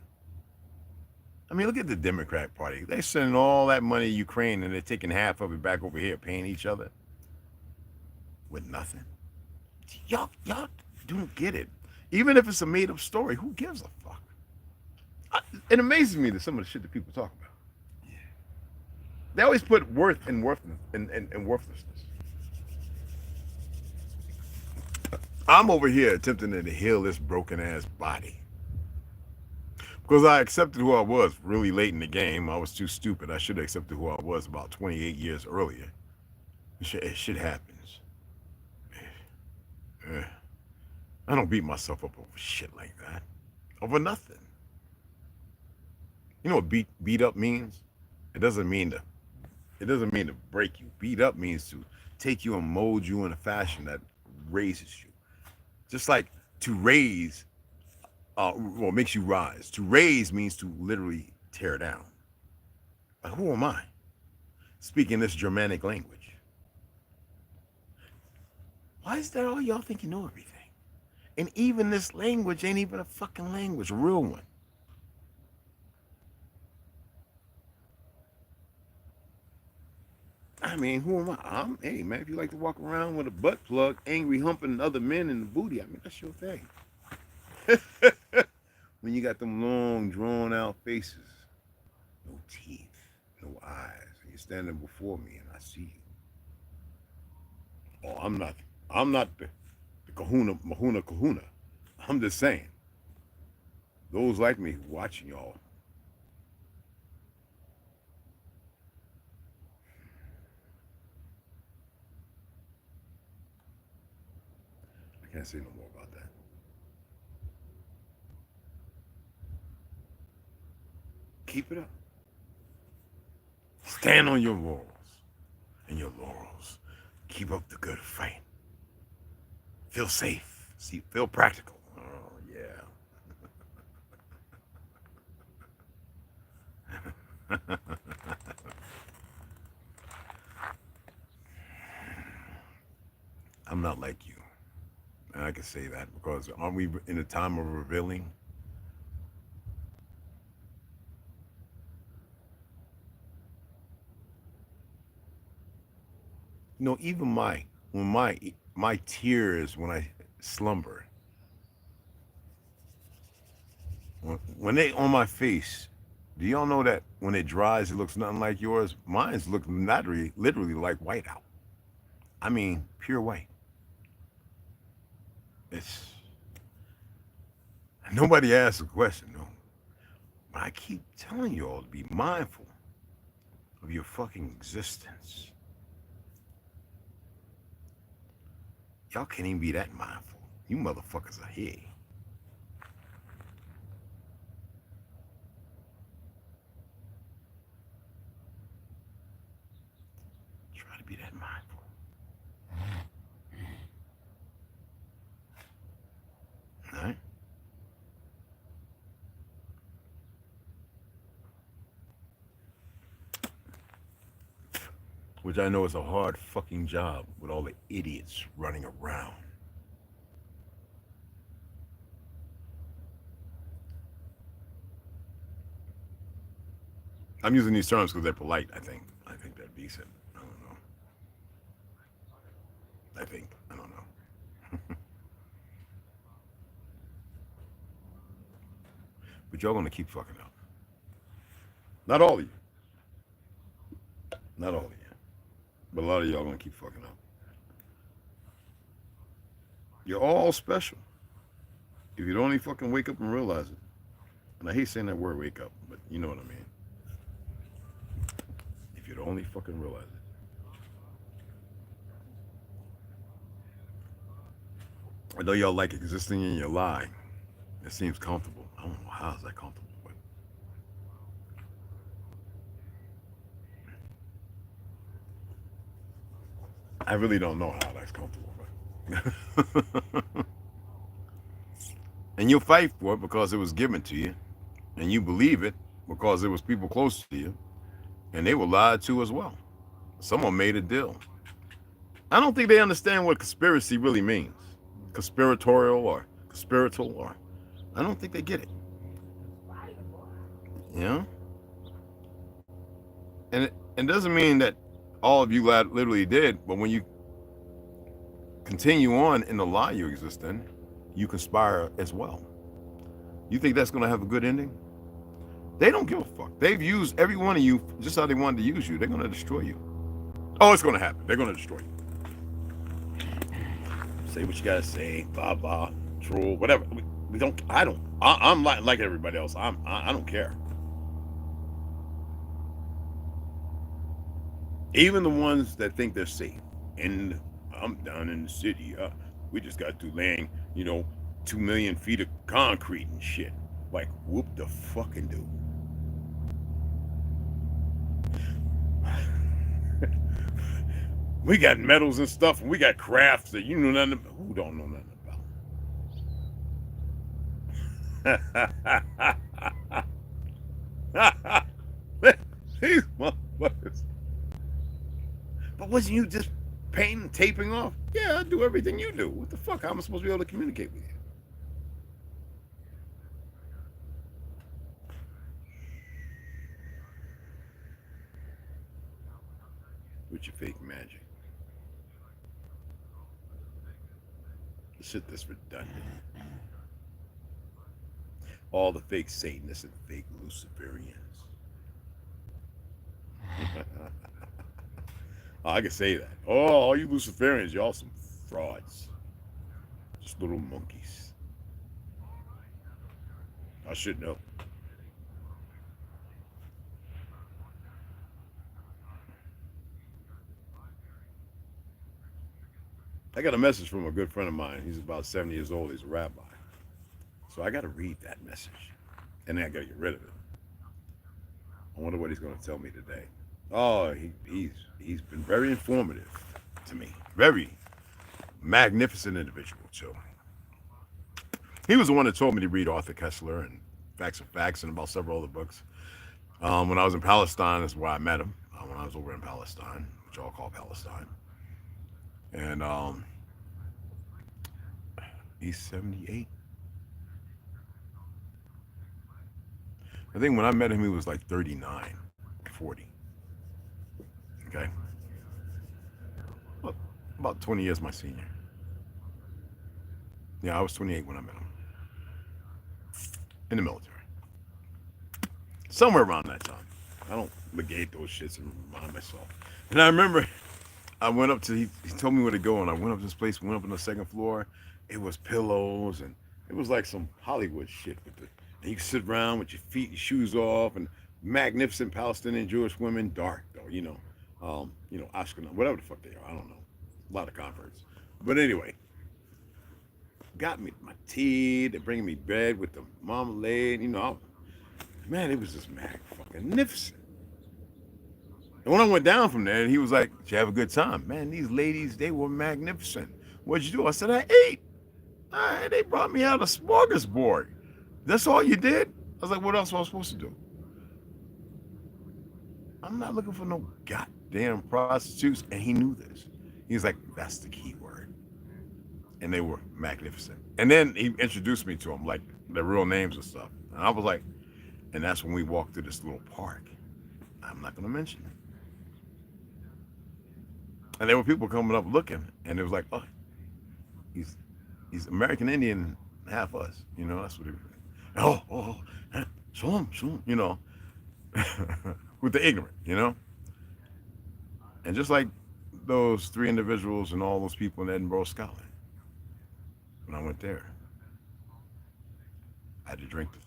I mean, look at the Democrat Party. They're sending all that money to Ukraine and they're taking half of it back over here, paying each other with nothing. Y'all don't get it. Even if it's a made-up story, who gives a fuck? It amazes me that some of the shit that people talk about. Yeah. They always put worth in worthlessness. I'm over here attempting to heal this broken-ass body. Because I accepted who I was really late in the game. I was too stupid. I should have accepted who I was about 28 years earlier. Shit happens. I don't beat myself up over shit like that. Over nothing. You know what beat up means? It doesn't mean to break you. Beat up means to take you and mold you in a fashion that raises you. Just like to raise, well, makes you rise. To raise means to literally tear down. But who am I? Speaking this Germanic language. Why is that all y'all think you know everything? And even this language ain't even a fucking language, a real one. I mean, who am I? Hey, man, if you like to walk around with a butt plug, angry humping other men in the booty, I mean, that's your thing. When you got them long, drawn-out faces, no teeth, no eyes, and you're standing before me and I see you. Oh, I'm not the kahuna. I'm just saying, those like me watching y'all, I can't say no more about that. Keep it up. Stand on your morals and your laurels. Keep up the good fight. Feel safe. See, feel practical. Oh, yeah. I'm not like you. And I can say that because aren't we in a time of revealing? You know, even my tears when I slumber, when they on my face, do y'all know that when it dries, it looks nothing like yours? Mine's look literally like whiteout. I mean, pure white. It's nobody asks a question, no. But I keep telling you all to be mindful of your fucking existence. Y'all can't even be that mindful. You motherfuckers are here. Try to be that mindful. All right? Which I know is a hard fucking job with all the idiots running around. I'm using these terms because they're polite, I think. I think they're decent. I don't know. I don't know. But y'all gonna keep fucking up. Not all of you. Not all of you. But a lot of y'all gonna keep fucking up. You're all special. If you don't even fucking wake up and realize it. And I hate saying that word, wake up, but you know what I mean. If you'd only fucking realize it. I know y'all like existing in your lie. It seems comfortable. I don't know how is that comfortable, but I really don't know how that's comfortable. But and you'll fight for it because it was given to you, and you believe it because it was people close to you, and they were lied to as well. Someone made a deal. I don't think they understand what conspiracy really means. Conspiratorial or conspiratorial, or I don't think they get it. You know? And it doesn't mean that all of you literally did, but when you continue on in the lie you exist in, you conspire as well. You think that's going to have a good ending? They don't give a fuck. They've used every one of you just how they wanted to use you. They're going to destroy you. Oh, it's going to happen. They're going to destroy you. Say what you got to say, blah, blah, troll, whatever. I'm like everybody else. I don't care. Even the ones that think they're safe. And I'm down in the city. We just got through laying, 2 million feet of concrete and shit. Like, whoop the fucking do. We got metals and stuff, and we got crafts that you know nothing about. Who don't know nothing about? These motherfuckers. But wasn't you just painting and taping off? Yeah, I do everything you do. What the fuck? How am I supposed to be able to communicate with you? With your fake magic. The shit that's redundant. All the fake Satanists and fake Luciferians. I can say that. Oh, all you Luciferians, y'all some frauds. Just little monkeys. I should know. I got a message from a good friend of mine. He's about 70 years old. He's a rabbi. So I got to read that message. And then I got to get rid of it. I wonder what he's going to tell me today. Oh, he's been very informative to me. Very magnificent individual, too. He was the one that told me to read Arthur Koestler and Facts and Facts and about several other books. When I was in Palestine, that's where I met him. When I was over in Palestine, which y'all call Palestine. And he's 78. I think when I met him, he was like 39, 40. Okay. Well, about 20 years my senior. Yeah, I was 28 when I met him. In the military. Somewhere around that time. I don't negate those shits and remind myself. And I remember I went up to, he told me where to go, and I went up to this place, went up on the second floor. It was pillows, and it was like some Hollywood shit. And you could sit around with your feet, your shoes off, and magnificent Palestinian Jewish women, dark though, Ashkenaz, whatever the fuck they are, I don't know. A lot of converts. But anyway, got me my tea, they're bringing me bread with the marmalade, man, it was just magnificent. And when I went down from there, he was like, did you have a good time? Man, these ladies, they were magnificent. What'd you do? I said, I ate. They brought me out a smorgasbord. That's all you did? I was like, what else was I supposed to do? I'm not looking for no goddamn prostitutes. And he knew this. He was like, that's the key word. And they were magnificent. And then he introduced me to them, like their real names and stuff. And I was like, and that's when we walked through this little park. I'm not going to mention it. And there were people coming up looking, and it was like, oh, he's American Indian, half us, that's what it was. Shalom, with the ignorant, And just like those three individuals and all those people in Edinburgh, Scotland, when I went there, I had to drink the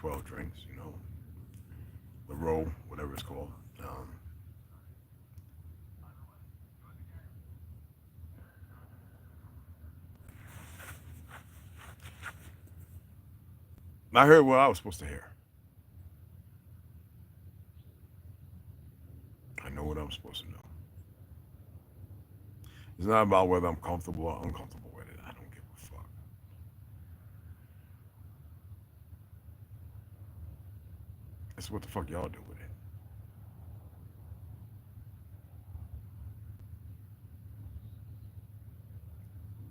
12 drinks, you know, the roll, whatever it's called. I heard what I was supposed to hear. I know what I'm supposed to know. It's not about whether I'm comfortable or uncomfortable with it. I don't give a fuck. That's what the fuck y'all do with it.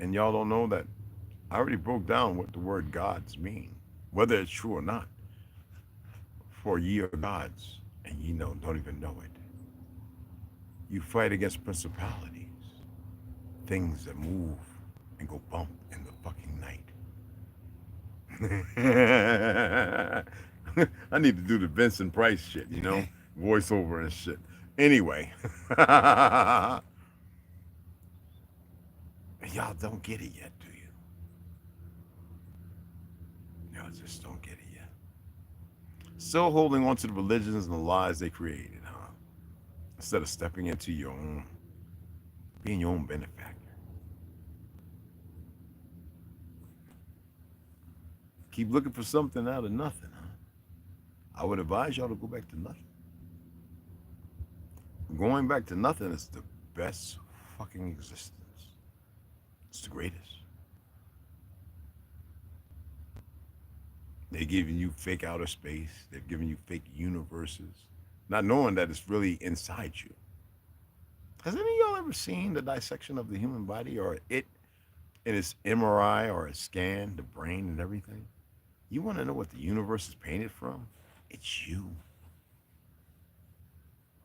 And y'all don't know that I already broke down what the word gods mean, whether it's true or not. For ye are gods, and ye don't even know it. You fight against principalities, things that move and go bump in the fucking night. I need to do the Vincent Price shit, you know, voiceover and shit. Anyway, y'all don't get it yet, do you? Y'all just don't get it yet. Still holding on to the religions and the lies they created, huh? Instead of stepping into your own, being your own benefactor. Keep looking for something out of nothing, huh? I would advise y'all to go back to nothing. Going back to nothing is the best fucking existence. It's the greatest. They're giving you fake outer space. They're giving you fake universes, not knowing that it's really inside you. Has any of y'all ever seen the dissection of the human body, or it in its MRI or a scan, the brain and everything? You want to know what the universe is painted from? It's you.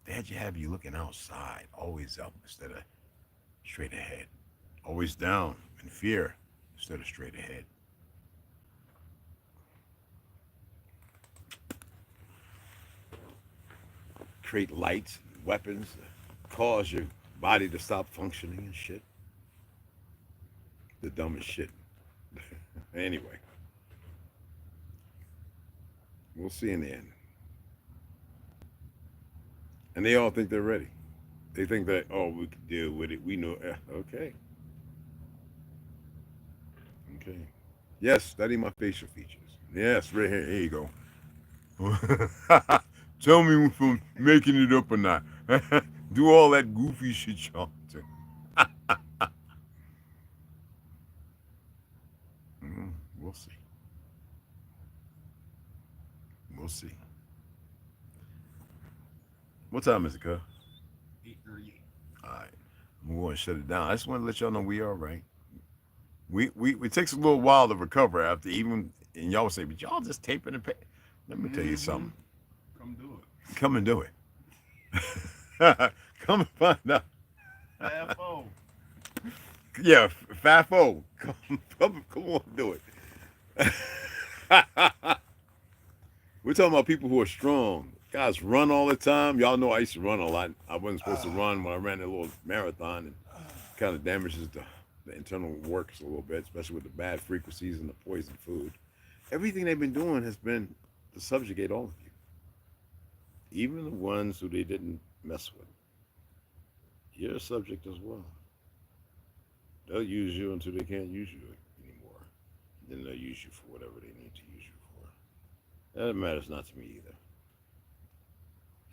They had you have you looking outside, always up instead of straight ahead. Always down in fear instead of straight ahead. Create lights, weapons, cause your body to stop functioning and shit. The dumbest shit. Anyway. We'll see in the end. And they all think they're ready. They think that, oh, we can deal with it. We know. Okay. Okay. Yes, study my facial features. Yes, right here. Here you go. Tell me if I'm making it up or not. Do all that goofy shit y'all do. We'll see. We'll see. What time is it, cuz? 8:38. All right. I'm going to shut it down. I just want to let y'all know we all right. It takes a little while to recover after even, and y'all say, but y'all just taping and pay. Let me tell you something. Come do it. Come and do it. Come and find out. FO. Yeah, FAFO. Come on, do it. We're talking about people who are strong. Guys run all the time. Y'all know I used to run a lot. I wasn't supposed to run when I ran that little marathon, and kind of damages the internal works a little bit, especially with the bad frequencies and the poison food. Everything they've been doing has been to subjugate all of you. Even the ones who they didn't mess with. You're a subject as well. They'll use you until they can't use you anymore. Then they'll use you for whatever they need to use you for. That matters not to me either.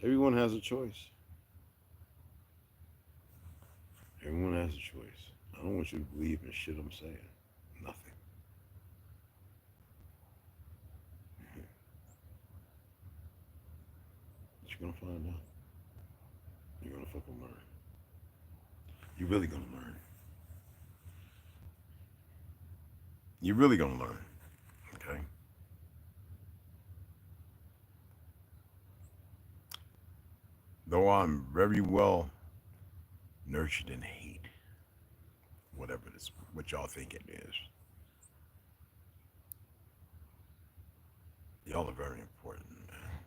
Everyone has a choice. Everyone has a choice. I don't want you to believe in shit I'm saying. Nothing. But you're gonna find out. You're gonna fucking learn. You're really gonna learn. You're really gonna learn. Okay? Though I'm very well nurtured in hate, whatever it is, what y'all think it is. Y'all are very important, man.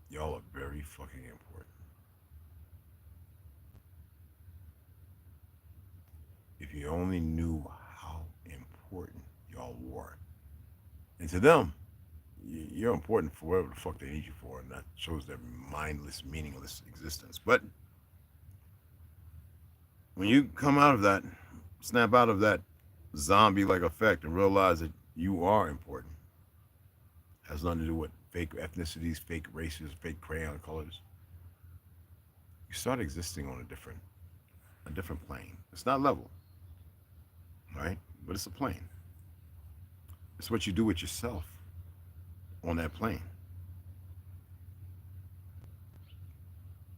Y'all are very fucking important. If you only knew how important important. Y'all war. And to them, you're important for whatever the fuck they need you for, and that shows their mindless, meaningless existence. But when you come out of that, snap out of that zombie-like effect and realize that you are important, has nothing to do with fake ethnicities, fake races, fake crayon colors. You start existing on a different plane. It's not level, right? But it's a plane. It's what you do with yourself on that plane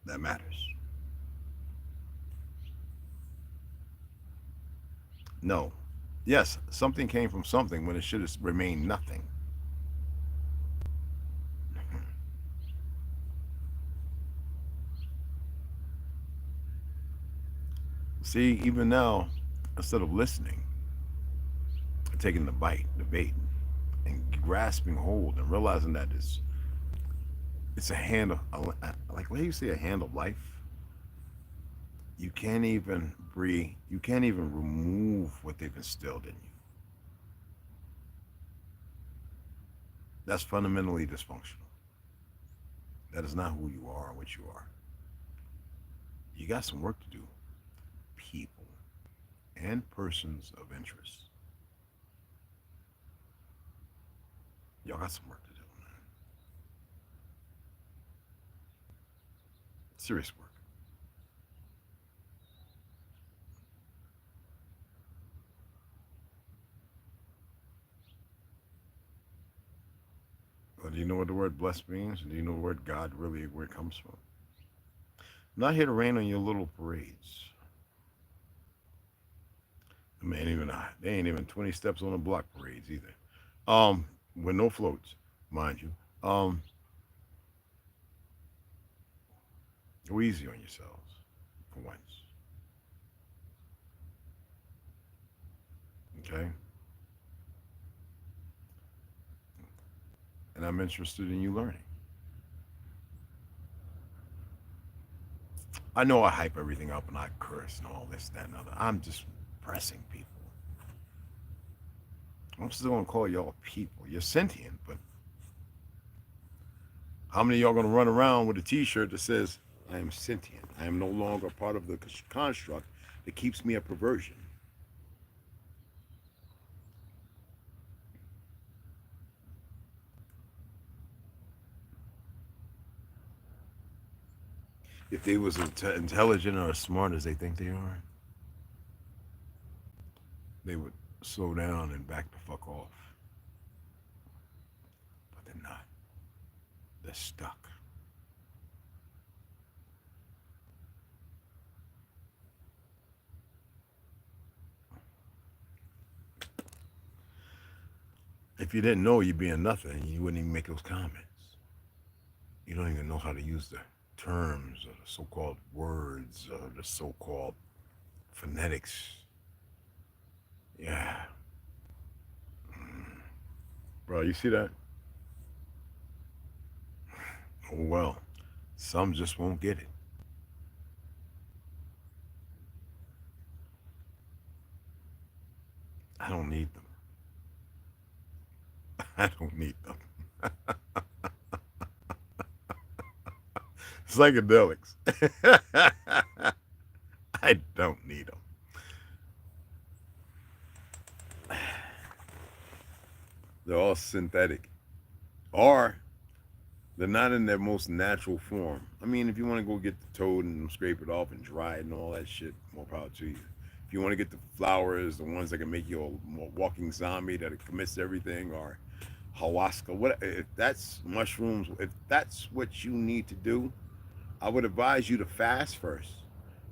that matters. No. Yes, something came from something when it should have remained nothing. See, even now, instead of listening, taking the bait, and grasping hold and realizing that it's a hand of, like what do you say, a hand of life? You can't even breathe. You can't even remove what they've instilled in you. That's fundamentally dysfunctional. That is not who you are and what you are. You got some work to do. People and persons of interest. Y'all got some work to do, man. Serious work. Well, do you know what the word blessed means? Do you know the word God really, where it comes from? I'm not here to rain on your little parades. I mean, they ain't even 20 steps on the block parades either. With no floats, mind you. Go easy on yourselves for once. Okay? And I'm interested in you learning. I know I hype everything up and I curse and all this, that, and other. I'm just pressing people. I'm still gonna call y'all people. You're sentient, but how many of y'all gonna run around with a t-shirt that says, I am sentient. I am no longer part of the construct that keeps me a perversion. If they was intelligent or as smart as they think they are, they would slow down and back the fuck off. But they're not. They're stuck. If you didn't know you'd be in nothing, you wouldn't even make those comments. You don't even know how to use the terms or the so-called words or the so-called phonetics. Yeah. Bro, you see that? Oh, well, some just won't get it. I don't need them. I don't need them. Psychedelics. I don't need them. They're all synthetic. Or they're not in their most natural form. I mean, if you want to go get the toad and scrape it off and dry it and all that shit, more power to you. If you want to get the flowers, the ones that can make you a walking zombie that commits everything, or ayahuasca, what if that's mushrooms, if that's what you need to do, I would advise you to fast first.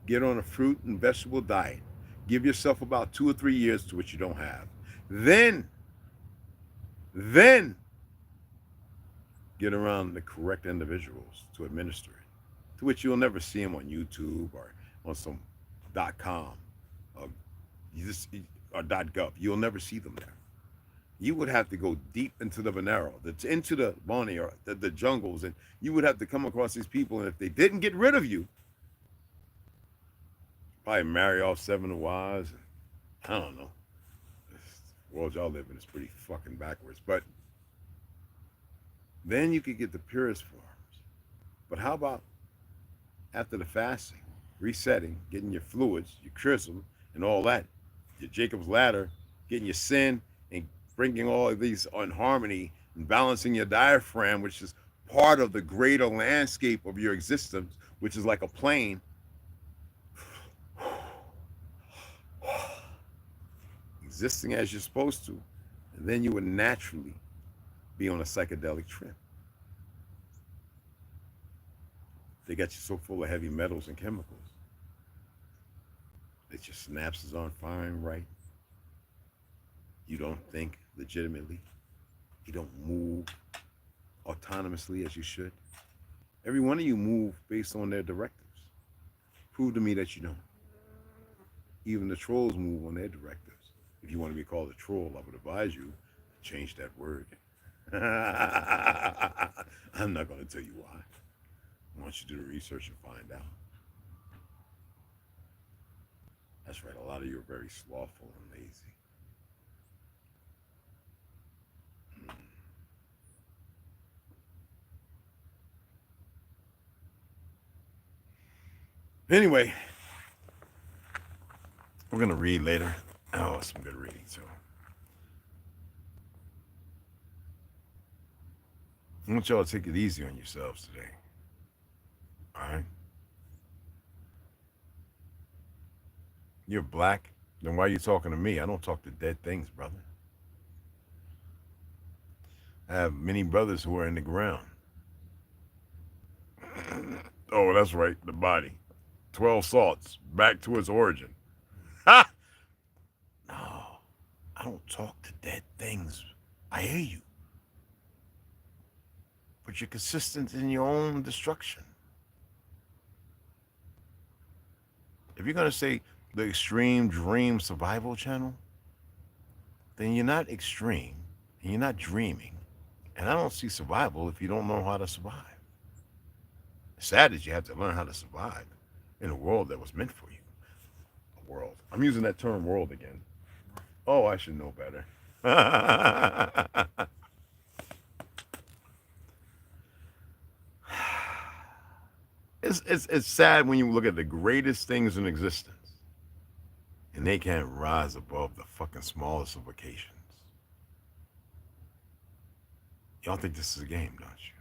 Get on a fruit and vegetable diet. Give yourself about 2 or 3 years to what you don't have. Then get around the correct individuals to administer it, to which you'll never see them on YouTube or on some .com or .gov. You'll never see them there. You would have to go deep into the Venero, into the Bonnie or the jungles, and you would have to come across these people, and if they didn't get rid of you, probably marry off 7 wives. I don't know. world y'all live in is pretty fucking backwards. But then you could get the purest forms. But how about after the fasting, resetting, getting your fluids, your chrism, and all that, your Jacob's ladder, getting your sin, and bringing all of these on harmony and balancing your diaphragm, which is part of the greater landscape of your existence, which is like a plane. Existing as you're supposed to, and then you would naturally be on a psychedelic trip. They got you so full of heavy metals and chemicals that your synapses aren't firing right. You don't think legitimately. You don't move autonomously as you should. Every one of you move based on their directives. Prove to me that you don't. Even the trolls move on their directives. If you want to be called a troll, I would advise you to change that word. I'm not going to tell you why. I want you to do the research and find out. That's right, a lot of you are very slothful and lazy. Anyway, we're going to read later. Oh, some good reading, too. I want y'all to take it easy on yourselves today. All right? You're black, then why are you talking to me? I don't talk to dead things, brother. I have many brothers who are in the ground. Oh, that's right, the body. 12 salts, back to its origin. Ha! No, I don't talk to dead things. I hear you. But you're consistent in your own destruction. If you're going to say the Extreme Dream Survival Channel, then you're not extreme and you're not dreaming. And I don't see survival if you don't know how to survive. It's sad that you have to learn how to survive in a world that was meant for you. A world. I'm using that term world again. Oh, I should know better. It's sad when you look at the greatest things in existence and they can't rise above the fucking smallest of occasions. Y'all think this is a game, don't you?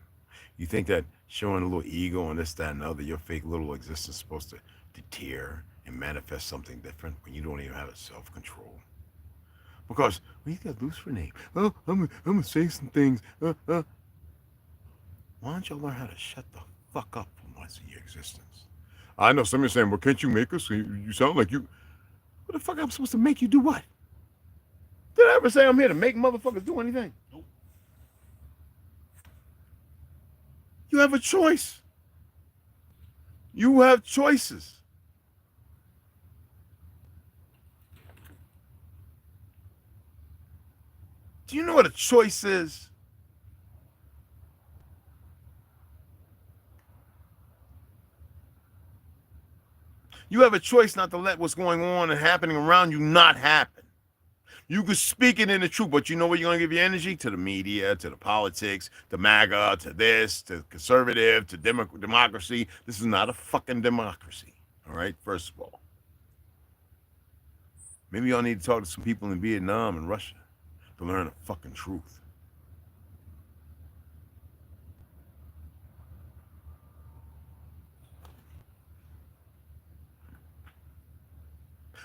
You think that showing a little ego and this, that, and the other, your fake little existence is supposed to deter and manifest something different when you don't even have a self-control? Because when you got loose for name, oh, I'm gonna say some things. Why don't y'all learn how to shut the fuck up for once in your existence? I know somebody's saying, well, can't you make us? You sound like you... What the fuck am I supposed to make you do what? Did I ever say I'm here to make motherfuckers do anything? Nope. You have a choice. You have choices. Do you know what a choice is? You have a choice not to let what's going on and happening around you not happen. You could speak it in the truth, but you know where you're going to give your energy? To the media, to the politics, to MAGA, to this, to conservative, to democracy. This is not a fucking democracy, all right? First of all. Maybe y'all need to talk to some people in Vietnam and Russia to learn the fucking truth.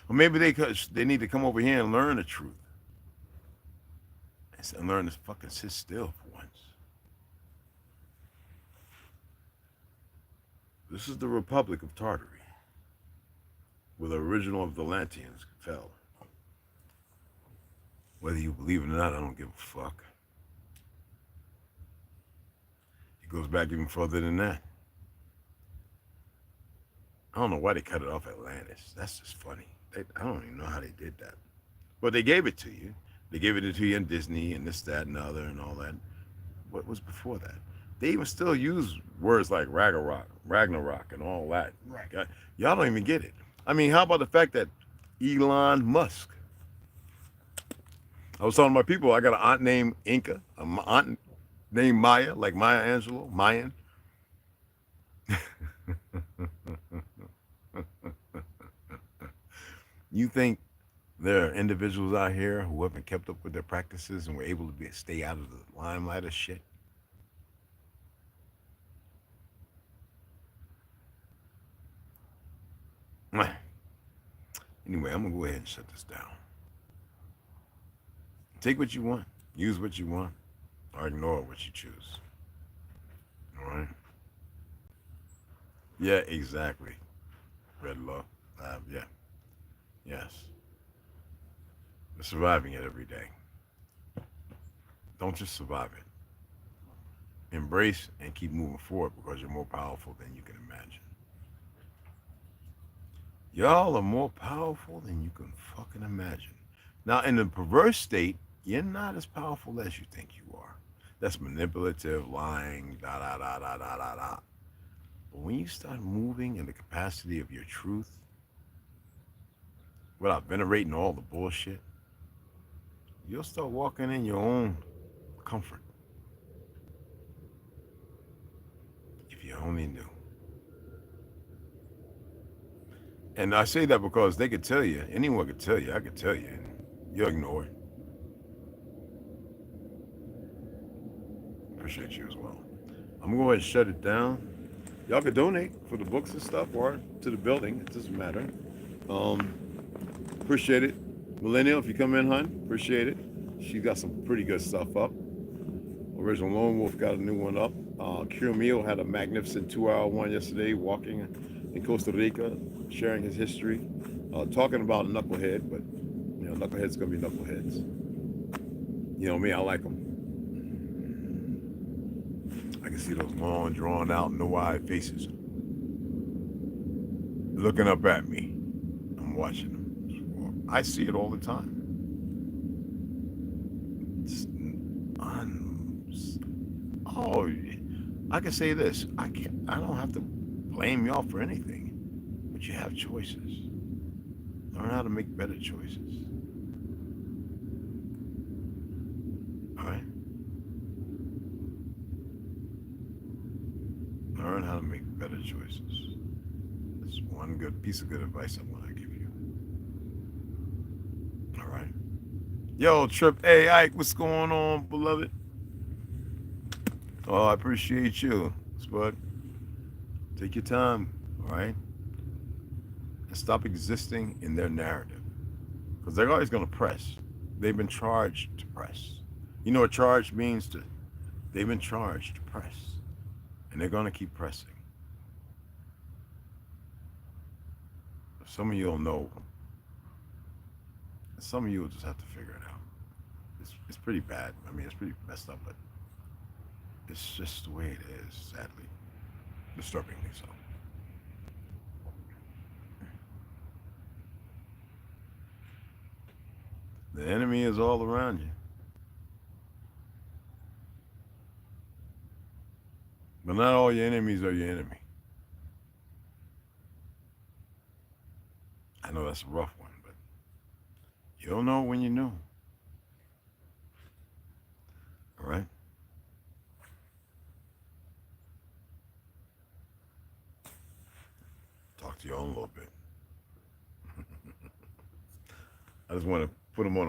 Or maybe they need to come over here and learn the truth. And learn to fucking sit still for once. This is the Republic of Tartary, where the original of the Atlanteans fell. Whether you believe it or not, I don't give a fuck. It goes back even further than that. I don't know why they cut it off Atlantis. That's just funny. I don't even know how they did that. But they gave it to you. They gave it to you in Disney and this, that, and the other and all that. What was before that? They even still use words like Ragnarok and all that. Right. Y'all don't even get it. I mean, how about the fact that Elon Musk I was telling my people I got an aunt named Inca, aunt named Maya, like Maya Angelou, Mayan. You think there are individuals out here who haven't kept up with their practices and were able to stay out of the limelight of shit? Anyway, I'm gonna go ahead and shut this down. Take what you want, use what you want, or ignore what you choose. All right? Yeah, exactly. Red Law. Yeah. Yes. We're surviving it every day. Don't just survive it. Embrace and keep moving forward because you're more powerful than you can imagine. Y'all are more powerful than you can fucking imagine. Now, in the perverse state, you're not as powerful as you think you are. That's manipulative, lying, da da da da da da da. But when you start moving in the capacity of your truth, without venerating all the bullshit, you'll start walking in your own comfort. If you only knew. And I say that because they could tell you, anyone could tell you, I could tell you, and you'll ignore it. Appreciate you as well. I'm gonna go ahead and shut it down. Y'all could donate for the books and stuff or to the building. It doesn't matter. Appreciate it. Millennial, if you come in, hun, appreciate it. She got some pretty good stuff up. Original Lone Wolf got a new one up. Q Meal had a magnificent 2-hour one yesterday, walking in Costa Rica, sharing his history, talking about knucklehead, but you know, knuckleheads gonna be knuckleheads. You know me, I like them. I can see those long, drawn out, no-eyed faces looking up at me. I'm watching them. I see it all the time. Oh, I can say this. I don't have to blame y'all for anything, but you have choices. Learn how to make better choices. All right? Learn how to make better choices. That's one good piece of good advice I want to give you. All right? Yo, Trip A. Ike, what's going on, beloved? Oh, I appreciate you, Spud. Take your time, all right? And stop existing in their narrative. Because they're always going to press. They've been charged to press. You know what charge means? They've been charged to press. And they're going to keep pressing. Some of you will know. Some of you will just have to figure it out. It's pretty bad. I mean, it's pretty messed up, but it's just the way it is, sadly. Disturbingly so. The enemy is all around you. But not all your enemies are your enemy. I know that's a rough one, but you'll know when you know. All right? Talk to you all in a little bit. I just want to put them on